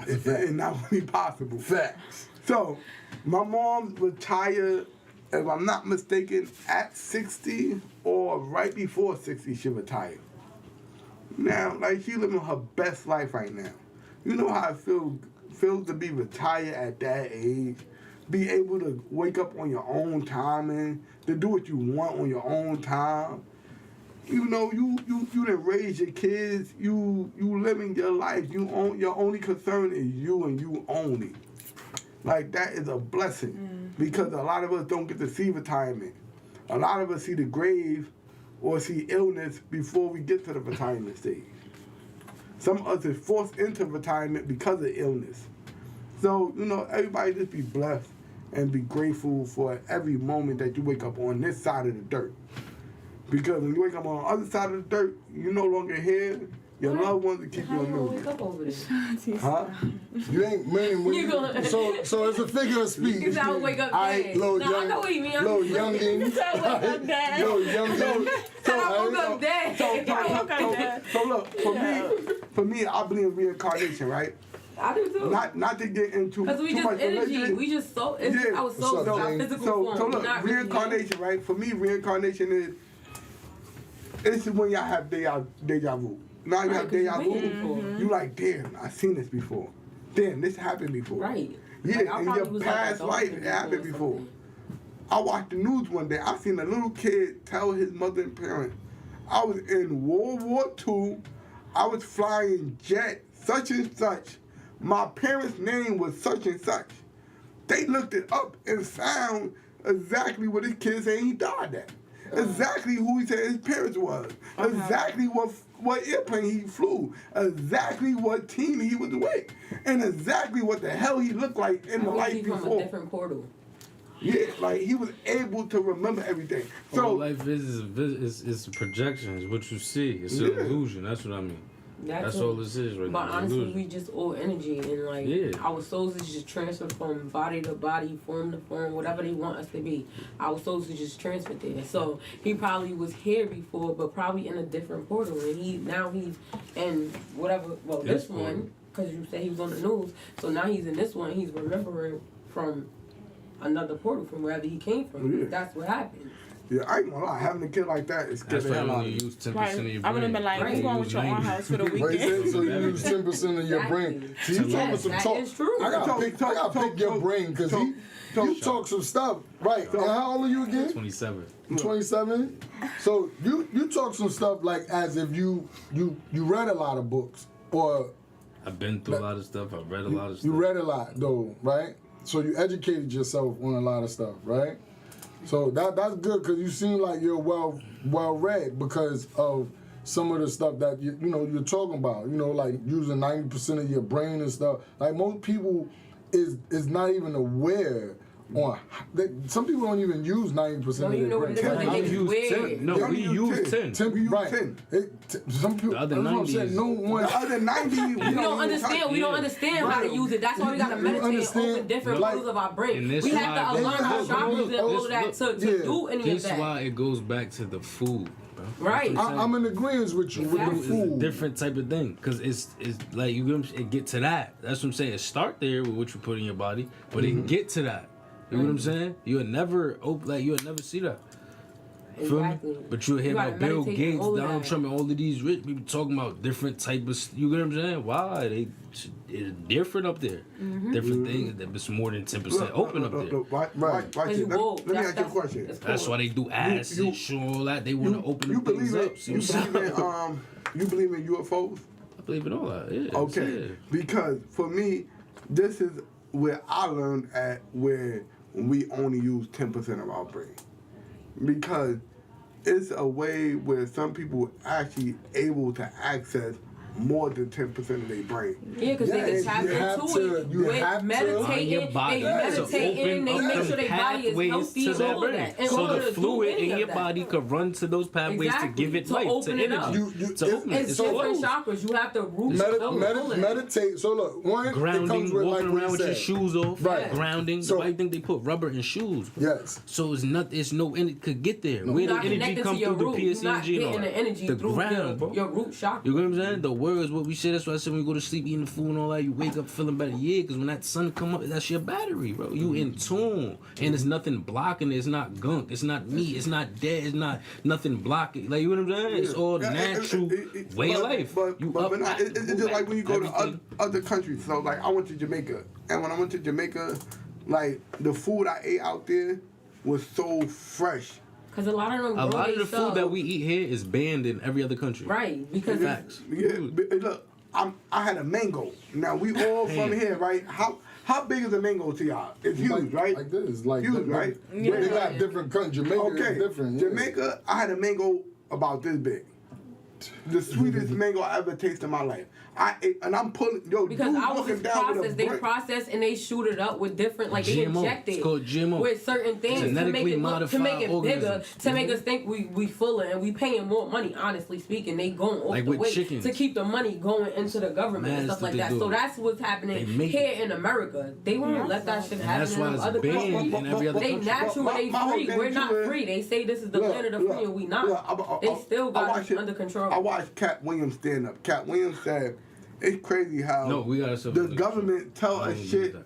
It's not really possible. Facts. So, my mom retired, if I'm not mistaken, at 60 or right before 60 she retired. Now, like, she living her best life right now. You know how it feels to be retired at that age? Be able to wake up on your own time and to do what you want on your own time. You know, you done raise your kids, you living your life. Your only concern is you and you only. Like, that is a blessing because a lot of us don't get to see retirement. A lot of us see the grave or see illness before we get to the retirement stage. Some of us is forced into retirement because of illness. So, you know, everybody just be blessed and be grateful for every moment that you wake up on this side of the dirt. Because when you wake up on the other side of the dirt, you're no longer here. Your loved ones will keep you on Wake moving. up over there. Huh? You ain't man. You gonna- So it's a figure of speech. You sound wake up I dead. little No, I young, know what you mean. little youngin. You sound wake up dead. Little youngin. Said I woke up dead. So look, for me, I believe in reincarnation, right? I do too. Not to get into Because we too just much energy. religion. We just so. It's Yeah. our soul, What's up, our Jane? physical So form. look, Not really, reincarnation, right? For me, reincarnation is this is when y'all have deja vu. Now you Right, have 'cause you deja waiting vu. for it. You like, damn, I seen this before. Damn, this happened before. Right. Yeah, Like, I in probably your was like past a life, dolphin it happened or before. something. I watched the news one day. I seen a little kid tell his mother and parents, I was in World War II. I was flying jet, such and such. My parents' name was such and such. They looked it up and found exactly what his kid said he died at. Exactly who he said his parents was. Exactly what airplane he flew. Exactly what team he was with. And exactly what the hell he looked like in the Or was life he from a before. different portal? Yeah, like he was able to remember everything. All So life is a projection. It's what you see. It's an Yeah. illusion. That's what I mean. That's it. all this is right But now. honestly, Illusion. we just all energy, and like Yeah. our souls is just transferred from body to body, form to form, whatever they want us to be. Our souls is just transferred there. So he probably was here before, but probably in a different portal, and he's in whatever. Well, This this one, because you said he was on the news. So now he's in this one. He's remembering from another portal from wherever he came from. Yeah. That's what happened. yeah, I ain't gonna lie, having a kid like that is scared That's the why hell you out only of me. use 10% Right. of your brain. I would have been like, Right. you going with your own house for the What you weekend? said? So you use 10% of your brain. See, you Yes, talking some that talk. is true. I gotta So- pick your brain because you talk some stuff, right? And how old are you again? 27. 27. So you talk some stuff like as if you read a lot of books or I've been through a lot of stuff. I've read a lot of stuff. you read a lot though, right? So you educated yourself on a lot of stuff, right? So that's good because you seem like you're well read because of some of the stuff that you're talking about. You know, like using 90% of your brain and stuff. Like most people is not even aware on. Some people don't even use 90% Don't of even their know what brain. it is. I It's use weird. 10. No, Yeah, we you use 10. 10, right. 10. Some people. The other that's what I'm 90 saying. is- No one. The other 90, We don't understand. We don't understand how to use it. That's why we gotta You meditate and understand, open different like- portals of our brain. And this We have why- to align our This- chakras and all of that to yeah. do any of This that. why it goes back to the food, bro. Right. That's what I'm I'm in agreement with you with the Exactly. It's a food. different type of thing because it's like it get to that. That's what I'm saying. It start there with what you put in your body, but it get to that. You know what I'm saying? You would never you would never see that. Feel me? Exactly. But you'll hear You about gotta Bill meditate Gates, on all of Donald that. Trump, and all of these rich people talking about different type of. You get what I'm saying? Why it's different up there? Different things. It's more than 10% open up there. Cause you woke. Let me That's- ask you a question. it's That's cool. why they do acid, show all that. They want to open You things believe up. it? You believe in UFOs? I believe in all that. Yeah. Okay, Yeah. because for me, this is where I learned at where we only use 10% of our brain. Because it's a way where some people actually able to access more than 10% of their brain. Yeah, because they Yes, can tap you have into to- it you with have to- meditating. Your body They has to meditate in, they open make up sure their body is pathways healthy to and that all of brain. that. In So order the to do fluid any in of your that. body could run to those pathways Exactly, to give it to life, to open it up. energy, to open it. It's It's different flow. chakras. You have to root all of that. Meditate. So look, one, it comes Grounding, with walking like around we with your said. shoes off, Right. grounding. So- Why do you think they put rubber in shoes? Yes. So it's not. It's no. It could get there. Where You're the not energy connected come to your through the root. You're not PSNG and all getting the that. energy The through ground, bro. your root chakra. You know what I'm saying? The word is what we say. That's why I said when you go to sleep eating the food and all that, you wake up feeling better. Yeah, because when that sun come up, that's your battery, bro. You in tune. And there's nothing blocking it. It's not gunk. It's not meat. It's not dead. It's not nothing blocking. Like, you know what I'm saying? It's all natural way of life. But You but up, it's just like when you go to everything. other countries. So like I went to Jamaica, and when I went to Jamaica, like the food I ate out there was so fresh. Because a lot of them A grow lot of the themselves. food that we eat here is banned in every other country. Right, because Facts. Yeah, but look, I had a mango. Now we all from here, right? How big is a mango to y'all? It's huge, like, right? Like this, like Huge, right? They got different countries. Jamaica Okay, is different. Yeah. Jamaica, I had a mango about this big. The sweetest mango I ever tasted in my life. I ate, and I'm pulling, because dude ours walking is down with a processed, they brick. process and they shoot it up with different, like they GMO. inject It's it called GMO. with certain things to make Genetically it look, to make it modified bigger, organisms. to make us think we fuller and we paying more money. Honestly speaking, they going off Like the with way chickens. to keep the money going into the government and Man, stuff that's like what that. they So do. that's what's They happening make here in America. They won't let that shit And happen that's in why them it's other banned countries. in every other They country. natural, they my whole free. thing We're too not is- free. They say this is the land of the free and we not. They still got it under control. I watched Cat Williams stand up. Cat Williams said, "It's crazy how No, we gotta the government tell I us don't shit believe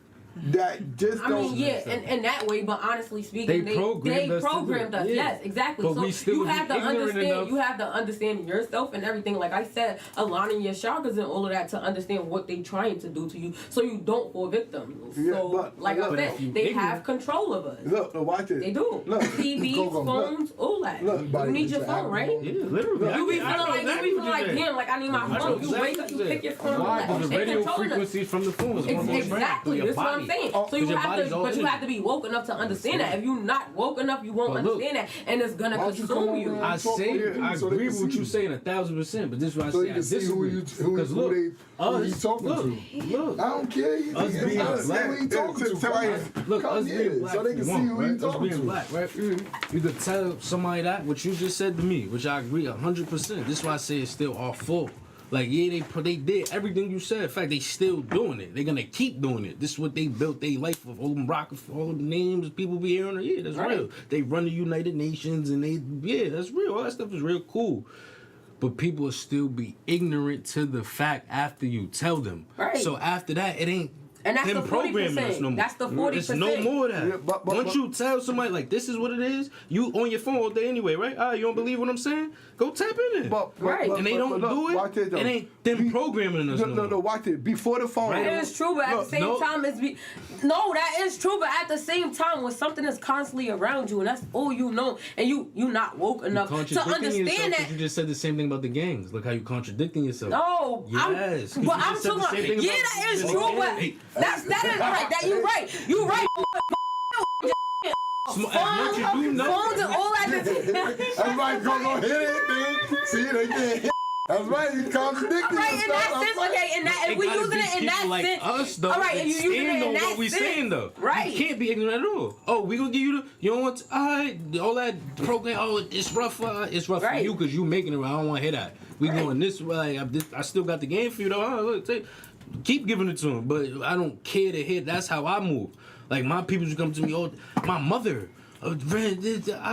that just I don't." mean, yeah, in that way, but honestly speaking, They programmed us to do programmed it. us. Yeah. Yes, exactly. But So we still you be have to ignorant understand. enough. You have to understand yourself and everything. Like I said, aligning your chakras and all of that to understand what they trying to do to you, so you don't fall victim. Yeah, So, but- like but I if said, you they ignorant- have control of us. Look, watch this. They do. Look, TVs, Go, go, look. phones, all that. Look, You need your phone, right? Yeah, literally. You be I know feeling like exactly what you're saying. damn, like I need my I know phone. You exactly wake up, what you you're pick your phone. Why? Like, Because the they radio controlling us. frequencies from the phones are almost Exactly, that's what I'm saying. So you your have body's to, all but you in. have to be woke enough to understand that. If you're not woke enough, you won't But look, understand that, and it's gonna why don't you come consume over you. and I talk say, to I you so they agree can with what see you saying 1,000%, but this is why I So say you I can see who disagree. Because who look, you talking look, to. look, I don't care. You Us can being see black. who you talking to. Somebody- look, Come us here, being black, so they can see who right? you Us talking being to. black, right? You could tell somebody that what you just said to me, which I agree 100%. This is why I say it's still our fault. Like, yeah, they did everything you said. In fact, they still doing it. They're gonna keep doing it. This is what they built their life with. All them Rockefeller, all the names people be hearing. Yeah, that's Right. real. They run the United Nations and that's real. All that stuff is real cool. But people will still be ignorant to the fact after you tell them. Right. So after that, it ain't And that's them the programming 40%. us no more. That's the 40%. It's no more of that. Yeah, but- Once you tell somebody like this is what it is, you on your phone all day anyway, right? You don't believe what I'm saying? Go tap in it. Right. And they don't look, do it. watch this, though. It ain't them programming us. No, watch it. Before the phone. Right. That is true, but at Look, the same no. time, no, that is true, but at the same time, when something is constantly around you and that's all you know, and you not woke enough to Contradicting understand yourself, that. 'cause you just said the same thing about the gangs. Look how you contradicting yourself. No, Yes, 'cause but you I'm just said the talking. same thing Yeah, about that is the true, but gang. that is right. That you right. You right. As much as you know. Phones and all that. Everybody gonna hit it, dude. See, they get hit. That's right. You contradicting Right, in that sense, okay, in that, if we gotta using be it in that people like sense, us, though, all right, if you that using it stand in on that what we sense, saying though, right. You can't be ignorant at all. Oh, we gonna give you the, you don't want to, all that program. Oh, it's rough for for Right. you because you making it. I don't want to hear that. We going this way. I still got the game for you though. Look, keep giving it to him, but I don't care to hit. That's how I move. Like my people who come to me, oh, my mother. I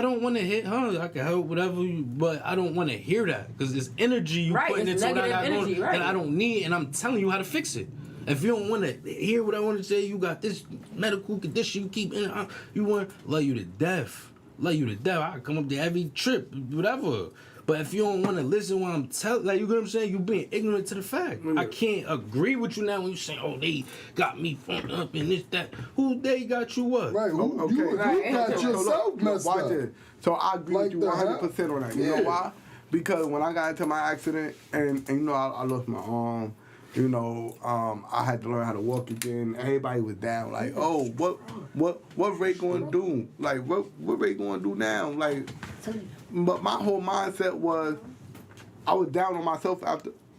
don't want to hit her. I can help whatever, but I don't want to hear that because it's energy you Right, putting it's into what I got negative energy, going right. that I don't need, and I'm telling you how to fix it. If you don't want to hear what I want to say, you got this medical condition you keep in. You want love you to death. Love you to death. I come up there every trip, whatever. But if you don't want to listen when I'm telling, like, you get what I'm saying? You being ignorant to the fact. I can't agree with you now when you say, oh, they got me fucked up and this, that. Who they got you what? Right, Okay. you got yourself messed Watch up. it. So I agree with you Like the 100% on that. You know why? Because when I got into my accident and you know, I lost my arm, you know, I had to learn how to walk again. Everybody was down, like, oh, what Ray gonna do? Like, what Ray gonna do now? Like, but my whole mindset was, I was down on myself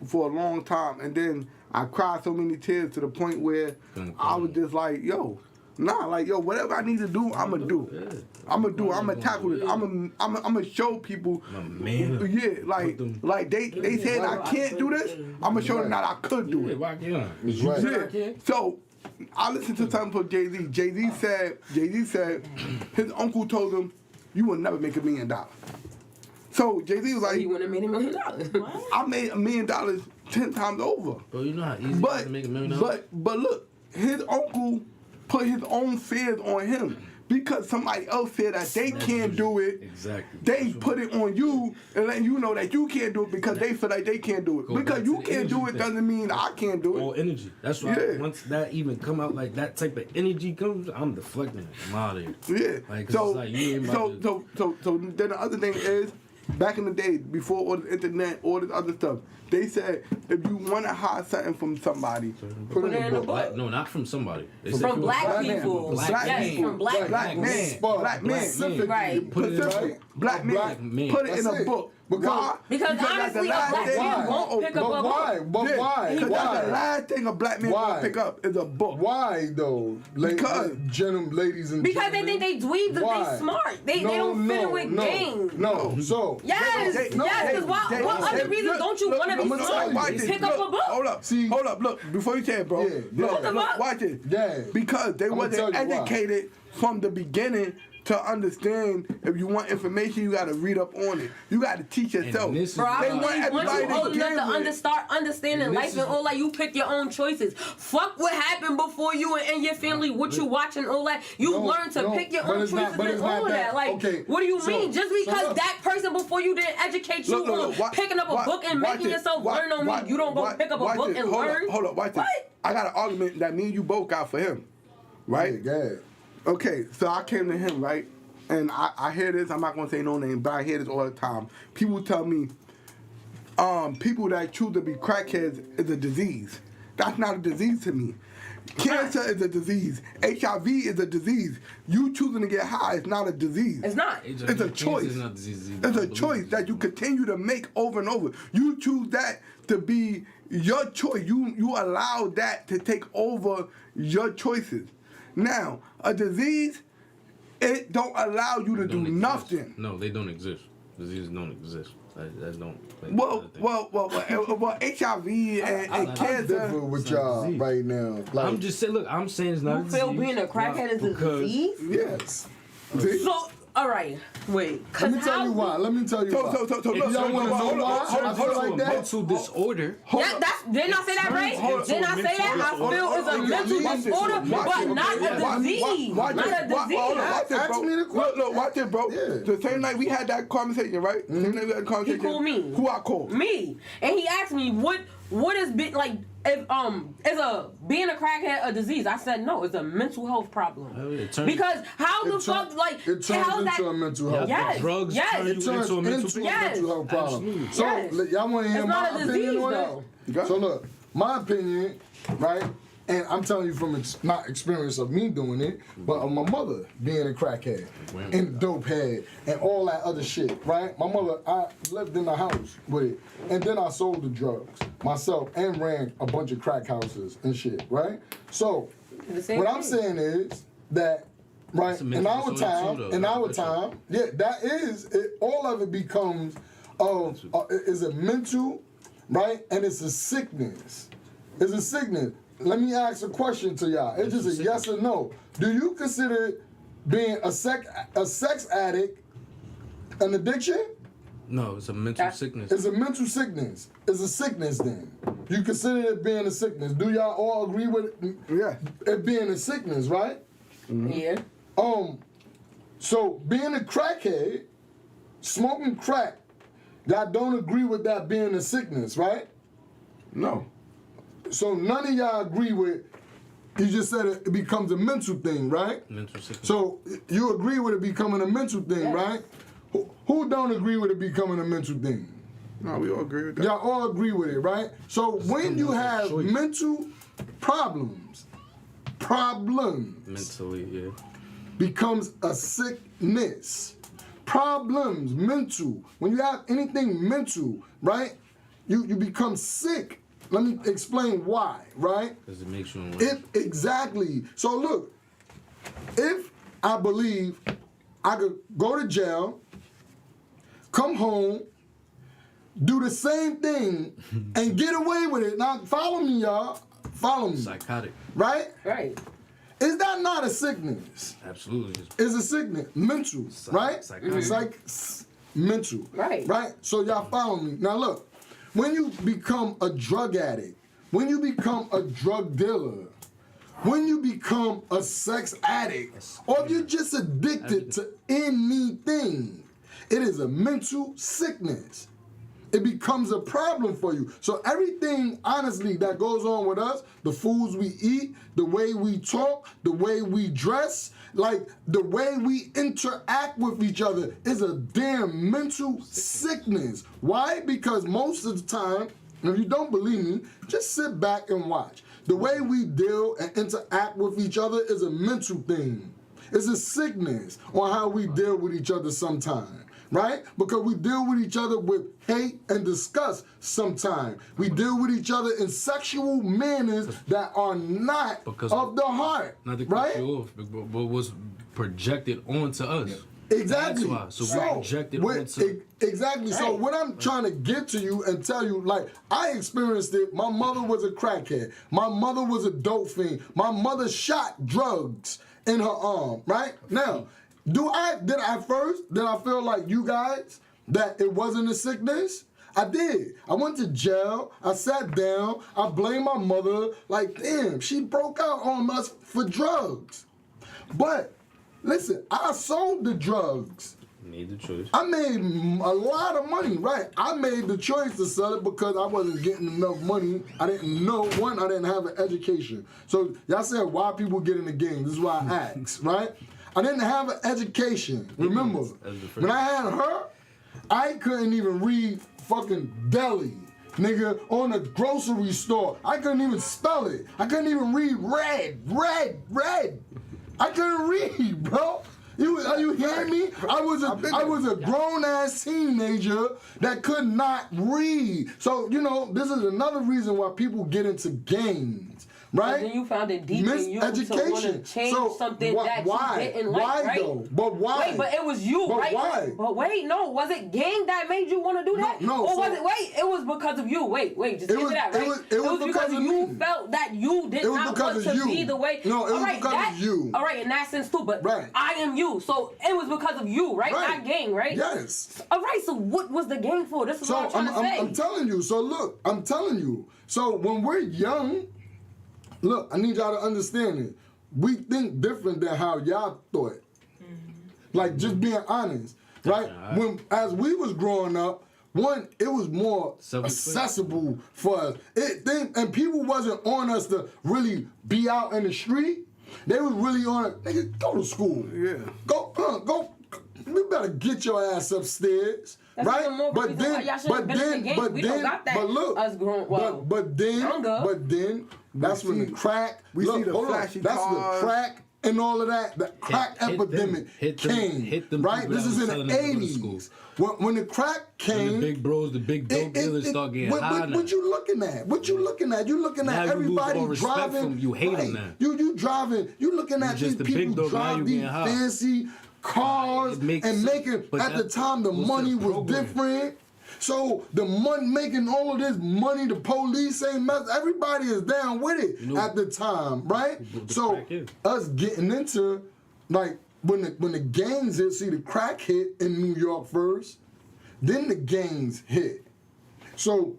for a long time, and then I cried so many tears to the point where I was just like, yo, whatever I need to do, I'ma do. I'ma tackle it. I'ma show people. My man. Yeah, like they said I can't do this. I'ma show them that I could do Yeah, it. why can't? Right. Yeah. So I listened to something from Jay-Z. Jay-Z said his uncle told him, you will never make $1 million. So Jay-Z was like, You want to make $1 million? I made $1 million 10 times over. Bro, you know how easy it is to make $1 million? But look, his uncle put his own fears on him because somebody else said that they can't do it. Exactly. They put it on you and let you know that you can't do it because they feel like they can't do it. Go Because back you to the can't do energy it thing. doesn't mean I can't do All it. energy. That's why Yeah. once that even come out, like that type of energy comes, I'm deflecting it. I'm out of here. Yeah. Like, 'cause So, it's like you ain't about so then the other thing is, back in the day, before all the internet, all this other stuff, they said if you want to hide something from somebody, Put it in the book. Black, no, not from somebody. They said From you black was people. Black Yes, people. from black Black people. man. Spot. Black man. Specific. Right. Put it in Right? Black man. Black man. Put it in That's a it. book. Because- Why? Because that's the honestly, a last black thing man you won't want- pick up But a why? book. But Yeah, why? Because that's the Why? last thing a black man Why? will pick up is a book. Why though? Because- Gentlemen, ladies and Because they gentlemen. think they dweeb because Why? they smart. They don't fit in with games. No, so Yes, They- yes, because what other they- reasons don't you look, want to be I'm gonna tell you, watch smart? this. Pick up a Look, book. Hold up, look, before you say it, bro. Yeah, look, yeah. What the fuck? watch it. Yeah. Because they I'ma wasn't tell you why. educated from the beginning to understand if you want information, you gotta read up on it. You gotta teach yourself. this is Bro, I They why- want believe once everybody you to old enough get to with. start understanding And life this and is- all that, you pick your own choices. Fuck what happened before you and your family, what you watching, all that. You No, learn to no, pick your but own it's not- choices but and it's not all that. that. Like, Okay, what do you so- mean? Just so because look. that person before you didn't educate you on picking up a book and making yourself learn on me, you don't go pick up a book and learn? Hold up, watch What? this. I got an argument that me and you both got for him, right? Yeah. Okay, so I came to him, right? And I hear this, I'm not gonna say no name, but I hear this all the time. People tell me, people that choose to be crackheads is a disease. That's not a disease to me. Cancer is a disease. HIV is a disease. You choosing to get high is not a disease. It's not. It's a Cancer choice. is not disease, It's a choice that you continue to make over and over. You choose that to be your choice. You allow that to take over your choices. Now, a disease, it don't allow you to do Don't exist. nothing. No, they don't exist. Diseases don't exist. That don't. Like, Well, HIV and I'm cancer. different with It's not y'all disease. right now. Like, I'm just saying. Look, I'm saying it's not. You a feel disease. being a crackhead is a Because- disease? yes. See? So, all right, wait. Let me tell you why. Let me tell you why. So If look, y'all want to know why I feel like that? mental disorder. Yeah, didn't I say that right? hold on. Didn't I say that? I feel it's a mental disorder, but not a disease. Not a disease. Ask me the question. Look, watch it, bro. Yeah. The same night we had that conversation, right? The same night we had the conversation. called me. Who I called? Me. And he asked me what is if is being a crackhead a disease? I said no, it's a mental health problem. Oh, yeah, it turns- Because how the fuck it turns how into a that mental health. Yes. Drugs Yes. turn It you turns into a mental into a Yes. mental health problem. Absolutely. So Yes. y'all want to hear It's my not a opinion disease, on though. that? So look, my opinion, right? And I'm telling you from not experience of me doing it, but of my mother being a crackhead and dope head and all that other shit, right? My mother, I lived in the house with it, and then I sold the drugs myself and ran a bunch of crack houses and shit, right? So The same what I'm thing. saying is that, right, It's a in mental our disorder time, too, though. in our That's right. time, yeah, that is it. All of it becomes is a mental, right, and it's a sickness. It's a sickness. Let me ask a question to y'all. It's just a yes or no. Do you consider being a sex addict an addiction? No, it's a mental sickness. It's a mental sickness. It's a sickness then. You consider it being a sickness. Do y'all all agree with it being a sickness, right? Yeah. So being a crackhead, smoking crack, y'all don't agree with that being a sickness, right? No. So none of y'all agree with, you just said it becomes a mental thing, right? Mental sickness. So you agree with it becoming a mental thing, right? Who don't agree with it becoming a mental thing? No, we all agree with that. Y'all all agree with it, right? So when you have mental problems, Mentally, yeah. becomes a sickness. Problems, mental. When you have anything mental, right? You become sick. Let me explain why, right? Because it makes you unwell. Exactly. So look, if I believe I could go to jail, come home, do the same thing, and get away with it. Now follow me, y'all. Follow me. Psychotic. Right? Right. Is that not a sickness? Absolutely. It's a sickness. Mental, right? Psychotic. Mental. Right. Right? So y'all follow me. Now look, when you become a drug addict, when you become a drug dealer, when you become a sex addict, or if you're just addicted to anything, it is a mental sickness. It becomes a problem for you. So everything, honestly, that goes on with us, the foods we eat, the way we talk, the way we dress, like the way we interact with each other is a damn mental sickness. Why? Because most of the time, if you don't believe me, just sit back and watch. The way we deal and interact with each other is a mental thing. It's a sickness on how we deal with each other sometimes. Right? Because we deal with each other with hate and disgust sometimes. We deal with each other in sexual manners that are not of the heart. Not to right? cut you off, but was projected onto us. Exactly. That's why. So we projected onto. Exactly. So what I'm trying to get to you and tell you, like, I experienced it. My mother was a crackhead. My mother was a dope fiend. My mother shot drugs in her arm, right? Now, did I feel like you guys that it wasn't a sickness? I did. I went to jail. I sat down. I blamed my mother. Like, damn, she broke out on us for drugs. But listen, I sold the drugs. Made the choice. I made a lot of money, right? I made the choice to sell it because I wasn't getting enough money. I didn't know, one, I didn't have an education. So y'all said why people get in the game. This is why I asked, right? I didn't have an education. Remember, when I had her, I couldn't even read fucking deli, nigga, on a grocery store. I couldn't even spell it. I couldn't even read red. I couldn't read, bro. Are you hearing me? I was a grown ass teenager that could not read. So this is another reason why people get into gangs. Right? And then you found it deep in you to want to change something that you didn't like, why right? Though? But why? Wait, but it was you, but right? Why? But wait, no, was it gang that made you want to do that? No. Or was it? Wait, it was because of you. Wait, just give me that, right? It was because of you me. felt that you did not want to be the way. No, it was because of you. All right, in that sense too. But right. I am you, so it was because of you, right? Not gang, right? Yes. All right. So what was the gang for? This is what I'm trying to say. I'm telling you. So look, I'm telling you. So when we're young. Look, I need y'all to understand it. We think different than how y'all thought. Like, just being honest, right? As we was growing up, one, it was more accessible for us. And people wasn't on us to really be out in the street. They was really on, nigga, go to school. Yeah. Go. You better get your ass upstairs. That's right? But then, that's when the crack. We see the flashy that's cars. the crack and all of that. The crack epidemic came. Right? This is in the 80s. When the crack came, when the big bros, the big dope dealers start getting high. What you looking at? You looking at everybody driving. You hate them now. You driving. You looking at these people drive these fancy cars and making, at the time the money was different. So the money, making all of this money, the police ain't mess. Everybody is down with it at the time, right? So us getting into, like, when the gangs hit, see the crack hit in New York first, Then the gangs hit. So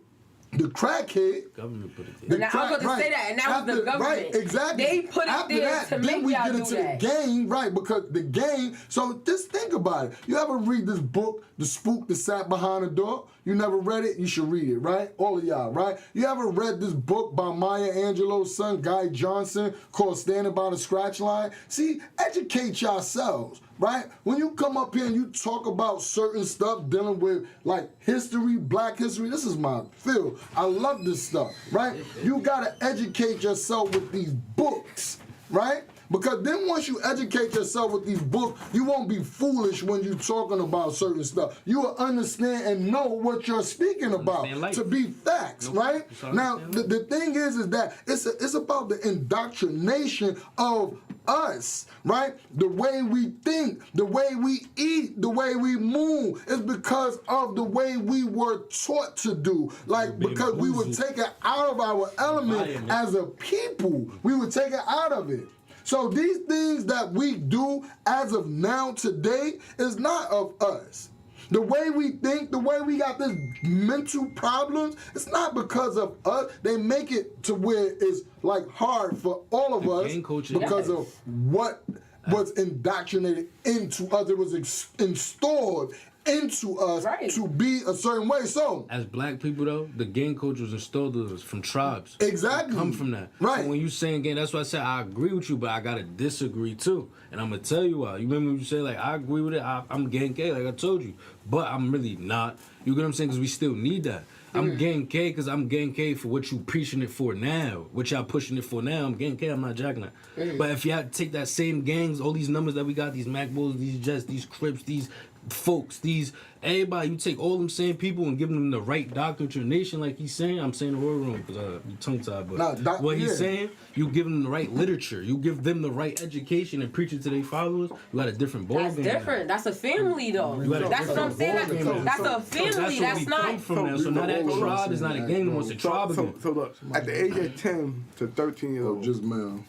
the crack hit. Government put it The there. Now, I was about to say that, and that was the government. Right, exactly. They put it After there that, to then make we y'all get do into that. the gang, right? Because the gang. So just think about it. You ever read this book, The Spook That Sat Behind the Door? You never read it? You should read it, right? All of y'all, right? You ever read this book by Maya Angelou's son, Guy Johnson, called Standing by the Scratch Line? See, educate yourselves. Right? When you come up here and you talk about certain stuff dealing with like history, black history, this is my field. I love this stuff, right? You gotta educate yourself with these books, right? Because then once you educate yourself with these books, you won't be foolish when you're talking about certain stuff. You will understand and know what you're speaking about to be facts, right? Now, the thing is that it's about the indoctrination of us, right? The way we think, the way we eat, the way we move is because of the way we were taught to do. Like, because we were taken out of our element as a people. We were taken out of it. So these things that we do as of now today is not of us. The way we think, the way we got this mental problems, it's not because of us. They make it to where it's like hard for all of us because of what was indoctrinated into us. It was installed into us to be a certain way. So as black people though, the gang culture was installed to us from tribes. Exactly. We come from that. Right. So when you saying gang, that's why I said I agree with you, but I gotta disagree too. And I'm gonna tell you why. You remember when you said like I agree with it, I'm gang K, like I told you. But I'm really not. You get what I'm saying? Because we still need that. I'm gang K because I'm gang K for what you preaching it for now. What y'all pushing it for now, I'm gang K, I'm not jacking that. But if y'all take that same gangs, all these numbers that we got, these Mac Bulls, these Jets, these Crips, these folks, these everybody, you take all them same people and give them the right doctrination like he's saying. I'm saying the word wrong because I'm tongue-tied, but what he's saying, you give them the right literature, you give them the right education and preach it to their followers, you got a different ball That's game. different. That's a family though. That's what I'm saying. That's a family. That's not. From now. So now that tribe is not a gang anymore, it's a tribe again. So look, at the age of 10 to 13 years old, just man.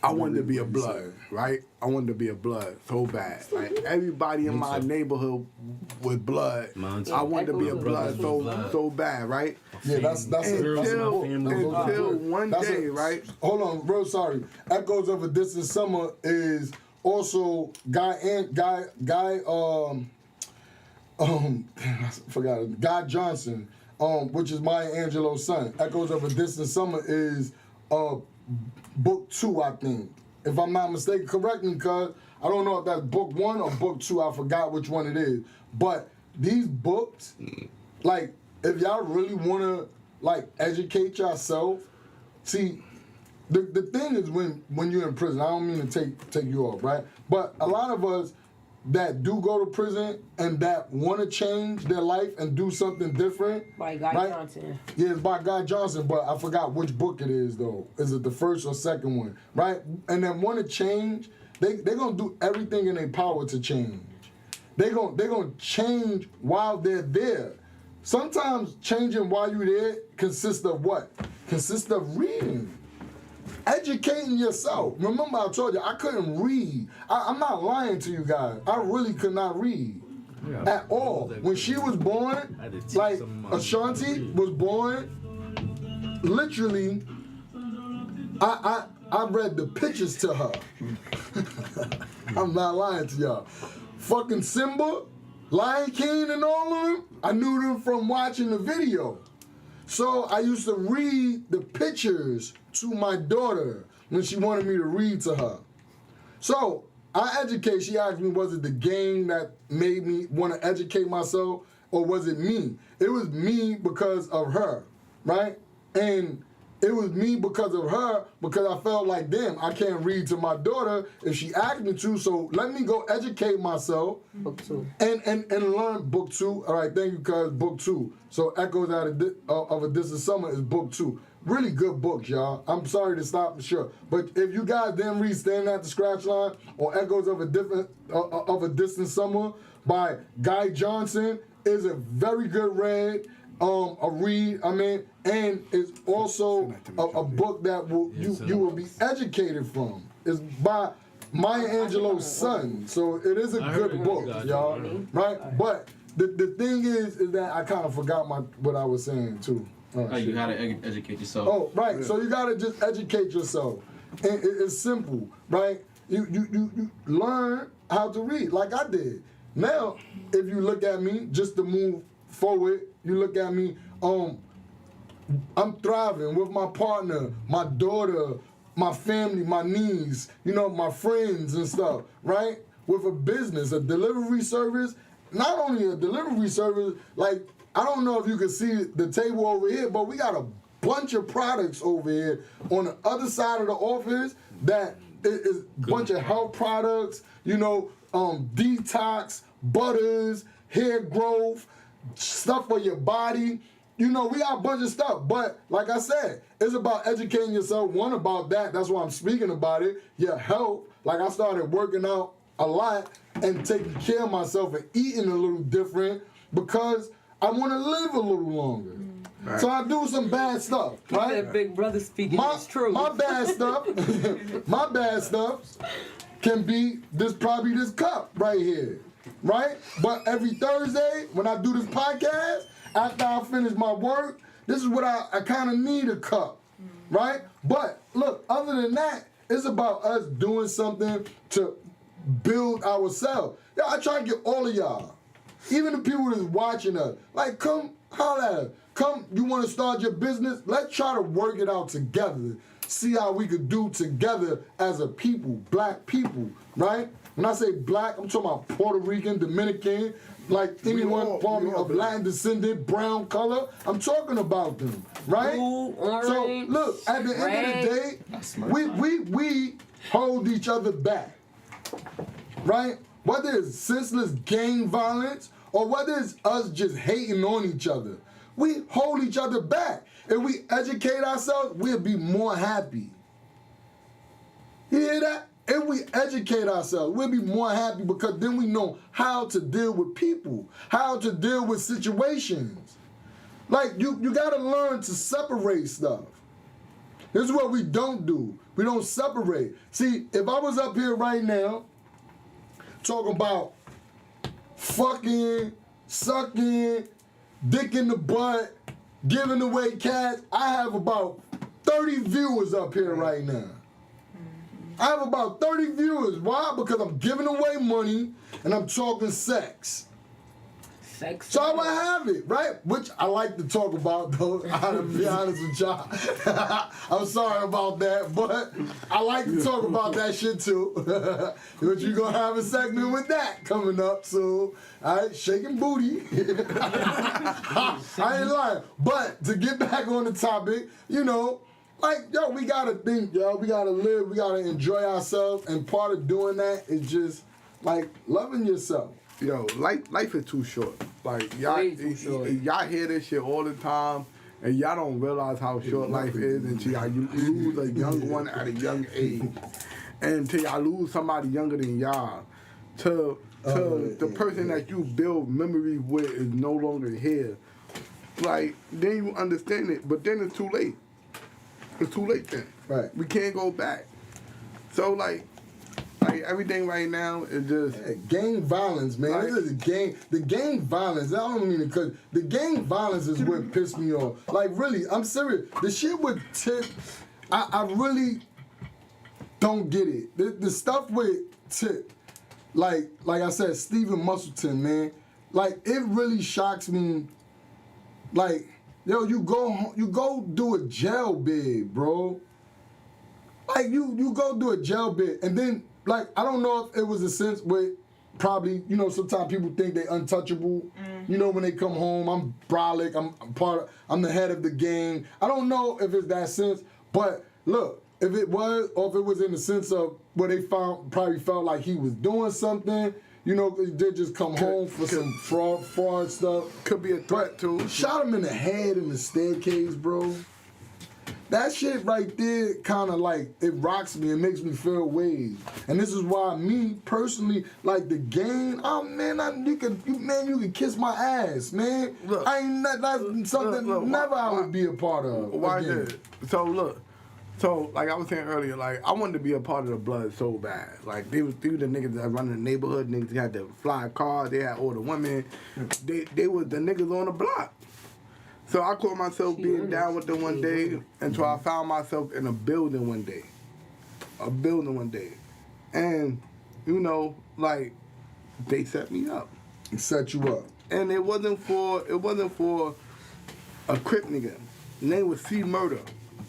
I wanted to be a blood, right? I wanted to be a blood so bad. Like everybody in my neighborhood was blood. I wanted to be a blood so bad, right? Yeah, that's until one day, right? Hold on, real sorry. Echoes of a Distant Summer is also Guy Johnson, which is Maya Angelou's son. Echoes of a Distant Summer is book 2, I think. If I'm not mistaken, correct me, cuz I don't know if that's book 1 or book 2. I forgot which one it is. But these books, like, if y'all really want to, like, educate yourself, see, the thing is when you're in prison, I don't mean to take you off, right? But a lot of us that do go to prison and that want to change their life and do something different. By Guy Johnson. Yeah, it's by Guy Johnson, but I forgot which book it is, though. Is it the first or second one, right? And then want to change, they're going to do everything in their power to change. They're gonna change while they're there. Sometimes changing while you're there consists of what? Consists of reading. Educating yourself. Remember I told you, I couldn't read. I'm not lying to you guys. I really could not read at all. When she was born, like Ashanti was born, literally, I read the pictures to her. I'm not lying to y'all. Fucking Simba, Lion King and all of them, I knew them from watching the video. So I used to read the pictures to my daughter when she wanted me to read to her. So I educate, she asked me, was it the game that made me want to educate myself or was it me? It was me because of her, right? And it was me because of her because I felt like, damn, I can't read to my daughter if she asked me to, so let me go educate myself. Book 2. And learn book 2. All right, thank you, cuz book 2. So Echoes of a Distant Summer is book 2. Really good books, y'all. I'm sorry to stop for sure. But if you guys didn't read Standing at the Scratch Line or Echoes of a Distant Summer by Guy Johnson, is a very good read. A read, and it's also a book that you will be educated from. It's by Maya Angelou's son, so it is a good book, y'all. Right? But the thing is that I kind of forgot what I was saying too. Oh, you gotta educate yourself. Oh, right. So you gotta just educate yourself, and it's simple, right? You learn how to read, like I did. Now, if you look at me, just to move forward, you look at me. I'm thriving with my partner, my daughter, my family, my niece, my friends and stuff, right? With a business, a delivery service. Not only a delivery service, like, I don't know if you can see the table over here, but we got a bunch of products over here on the other side of the office that is a bunch of health products, detox, butters, hair growth, stuff for your body. We got a bunch of stuff, but like I said, it's about educating yourself. One, about that. That's why I'm speaking about it. Your health. Like, I started working out a lot and taking care of myself and eating a little different because I want to live a little longer. Right. So I do some bad stuff, right? That big brother speaking is true. My bad stuff, my bad stuff can be probably this cup right here, right? But every Thursday when I do this podcast, after I finish my work, this is what I kind of need a cup, right? But look, other than that, it's about us doing something to build ourselves. Yo, I try to get all of y'all, even the people that's watching us, like, come holler at us. Come, you want to start your business? Let's try to work it out together. See how we could do together as a people, black people, right? When I say black, I'm talking about Puerto Rican, Dominican, like anyone of Latin descendant, brown color. I'm talking about them, right? Blue, orange, so look, at the end of the day, we hold each other back, right? Whether it's senseless gang violence or whether it's us just hating on each other, we hold each other back. If we educate ourselves, we'll be more happy. You hear that? If we educate ourselves, we'll be more happy because then we know how to deal with people, how to deal with situations. Like, you gotta learn to separate stuff. This is what we don't do. We don't separate. See, if I was up here right now talking about fucking, sucking, dick in the butt, giving away cash, I have about 30 viewers up here right now. I have about 30 viewers. Why? Because I'm giving away money and I'm talking sex. So I would have it, right? Which I like to talk about, though, I gotta be honest with y'all. I'm sorry about that, but I like to talk about that shit too. But you're gonna have a segment with that coming up soon. All right, shaking booty. I ain't lying. But to get back on the topic, like, yo, we gotta think, yo, we gotta live, we gotta enjoy ourselves, and part of doing that is just, like, loving yourself. Yo, life is too short. Like, y'all hear this shit all the time, and y'all don't realize how short life is until you lose a young one at a young age. And until y'all lose somebody younger than y'all. To the person that you build memories with is no longer here. Like, then you understand it, but then it's too late. It's too late then. Right. We can't go back. So, like everything right now is just gang violence, man. Like, this is a gang. The gang violence. I don't mean it because the gang violence is what pissed me off. Like, really, I'm serious. The shit with Tip, I really don't get it. The stuff with Tip, like I said, Stephen Musselton, man. Like, it really shocks me. Like, yo, you go do a jail bid, bro. Like, you go do a jail bid, and then, like, I don't know if it was a sense where probably, sometimes people think they untouchable. When they come home, I'm brolic, I'm the head of the gang. I don't know if it's that sense, but look, if it was, or if it was in the sense of where they probably felt like he was doing something, they just come home for some fraud stuff. Could be a threat too. Shot him in the head in the staircase, bro. That shit right there kind of like, it rocks me and makes me feel ways. And this is why me, personally, like the game, oh man, you can kiss my ass, man. Look, that's something never I would be a part of. Why this? So look, So, like I was saying earlier, like I wanted to be a part of the blood so bad. Like they was the niggas that run in the neighborhood. Niggas had the fly cars. They had all the women. They was the niggas on the block. So I caught myself being down with them one day until I found myself in a building one day. And, you know, like, they set me up. Set you up. And it wasn't for a Crip nigga. His name was C Murder.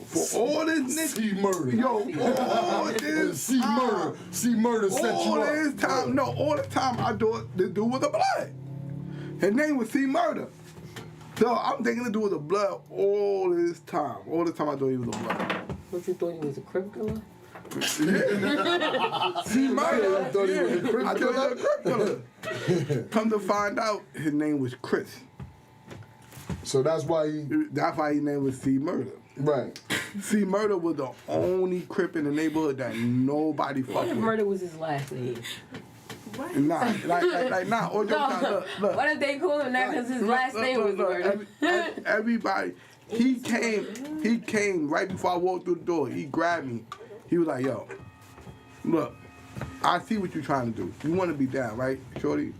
For all this nigga. C Murder. Yo, all this C Murder. C Murder set you all up. this time, no, all the time I thought the dude was a blood. His name was C Murder. So I'm thinking the dude was a blood all this time. All the time I thought he was a blood. What, you thought he was a Crip killer? See Murder. I thought he was a Crip I thought he was a Crip killer. Come to find out, his name was Chris. So that's why That's why his name was C Murder. right. C Murder was the only Crip in the neighborhood that nobody What fucked if with. Murder was his last name? Nah, like nah. All jokes aside, look. What if they call him that because his last name was Murder? Everybody, he came right before I walked through the door. He grabbed me. He was like, yo, look, I see what you're trying to do. You want to be down, right, shorty?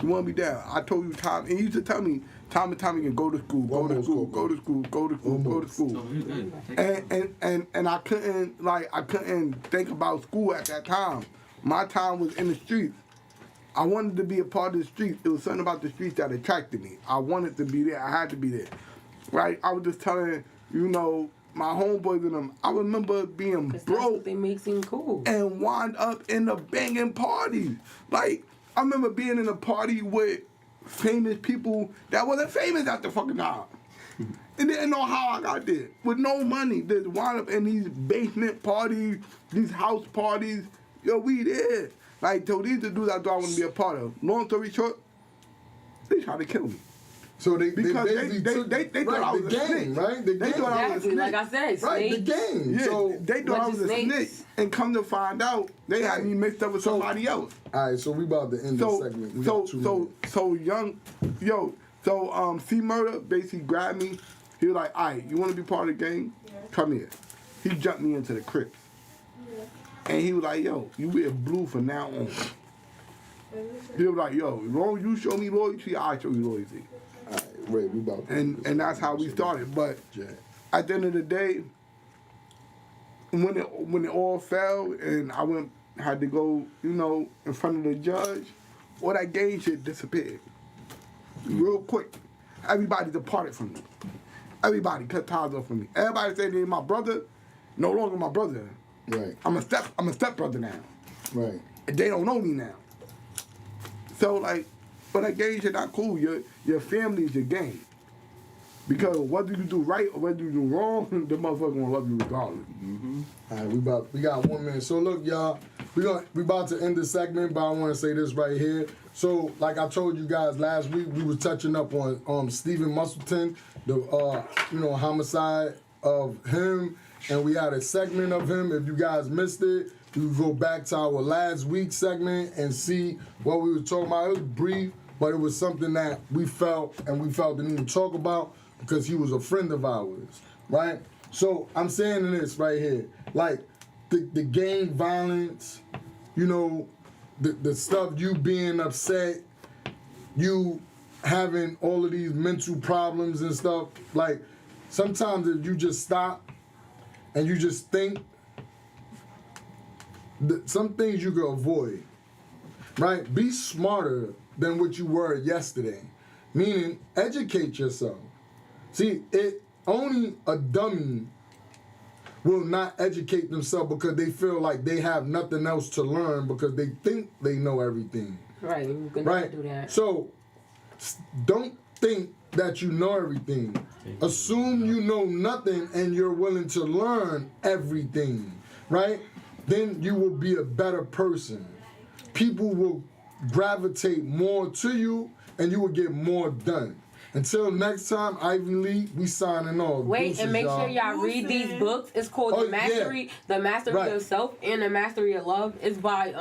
You want to be down. I told you time, and he used to tell me time and time again, go to school, go to school, go to school, go to school, go to school. And I couldn't think about school at that time. My time was in the streets. I wanted to be a part of the streets. It was something about the streets that attracted me. I wanted to be there. I had to be there. Right? I was just telling, you know, my homeboys and them, I remember being That's what broke they make seem cool. and wind up in the banging parties. Like, I remember being in a party with famous people that wasn't famous at the fucking time. And didn't know how I got there. With no money. Just wind up in these basement parties, these house parties. Yo, we there. Like, so these are the dudes I thought I want to be a part of. Long story short, they tried to kill me. So they Because basically took they thought I was the a game, snitch. right? The They game. thought I was a Exactly, like snitch. I said, Right, the snakes. game. Yeah, So they thought I bunch was of a snakes. snitch. And come to find out, they had me mixed up with somebody else. all right, so we about to end this segment. We got 2 minutes. C Murder basically grabbed me. He was like, all right, you want to be part of the gang? Come here. He jumped me into the Crips. And he was like, yo, you wear blue from now on. He was like, yo, as long as you show me loyalty, I'll show you loyalty. All right, wait, we about to And that's how we started. But Jack. at the end of the day, when it all fell and I had to go, you know, in front of the judge, all that gang shit disappeared. Real quick. Everybody departed from me. Everybody cut ties off from me. Everybody said they're my brother, no longer my brother. Right, I'm a stepbrother now. right. And they don't know me now. So like, but that gang shit not cool. Your family is your gang. Because whether you do right or whether you do wrong, the motherfucker gonna love you regardless. All right, we got 1 minute. So look, y'all, we about to end the segment, but I want to say this right here. So, like I told you guys last week, we was touching up on Stephen Musselton, the homicide of him, and we had a segment of him. If you guys missed it, you can go back to our last week's segment and see what we were talking about. It was brief, but it was something that we felt the need to talk about because he was a friend of ours, right? So I'm saying this right here, like the gang violence, you know, the stuff, you being upset, you having all of these mental problems and stuff. Like sometimes if you just stop and you just think, some things you can avoid, right? Be smarter than what you were yesterday, meaning educate yourself. See, only a dummy will not educate themselves because they feel like they have nothing else to learn because they think they know everything. Right, you can Right? never do that. So, don't think that you know everything. Assume you know nothing and you're willing to learn everything, right? Then you will be a better person. People will gravitate more to you and you will get more done. Until next time, Ivy Lee, we signing off. Wait, Deuces, and make sure y'all read these books. It's called Oh, The Mastery Right. of Self and The Mastery of Love. It's by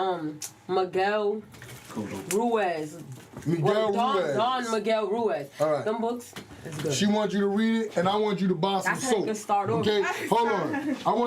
Miguel Ruiz. Miguel Ruiz. Don Miguel Ruiz. All right. Them books is good. She wants you to read it, and I want you to buy some That's how you soap. can start over. Okay, hold on. I want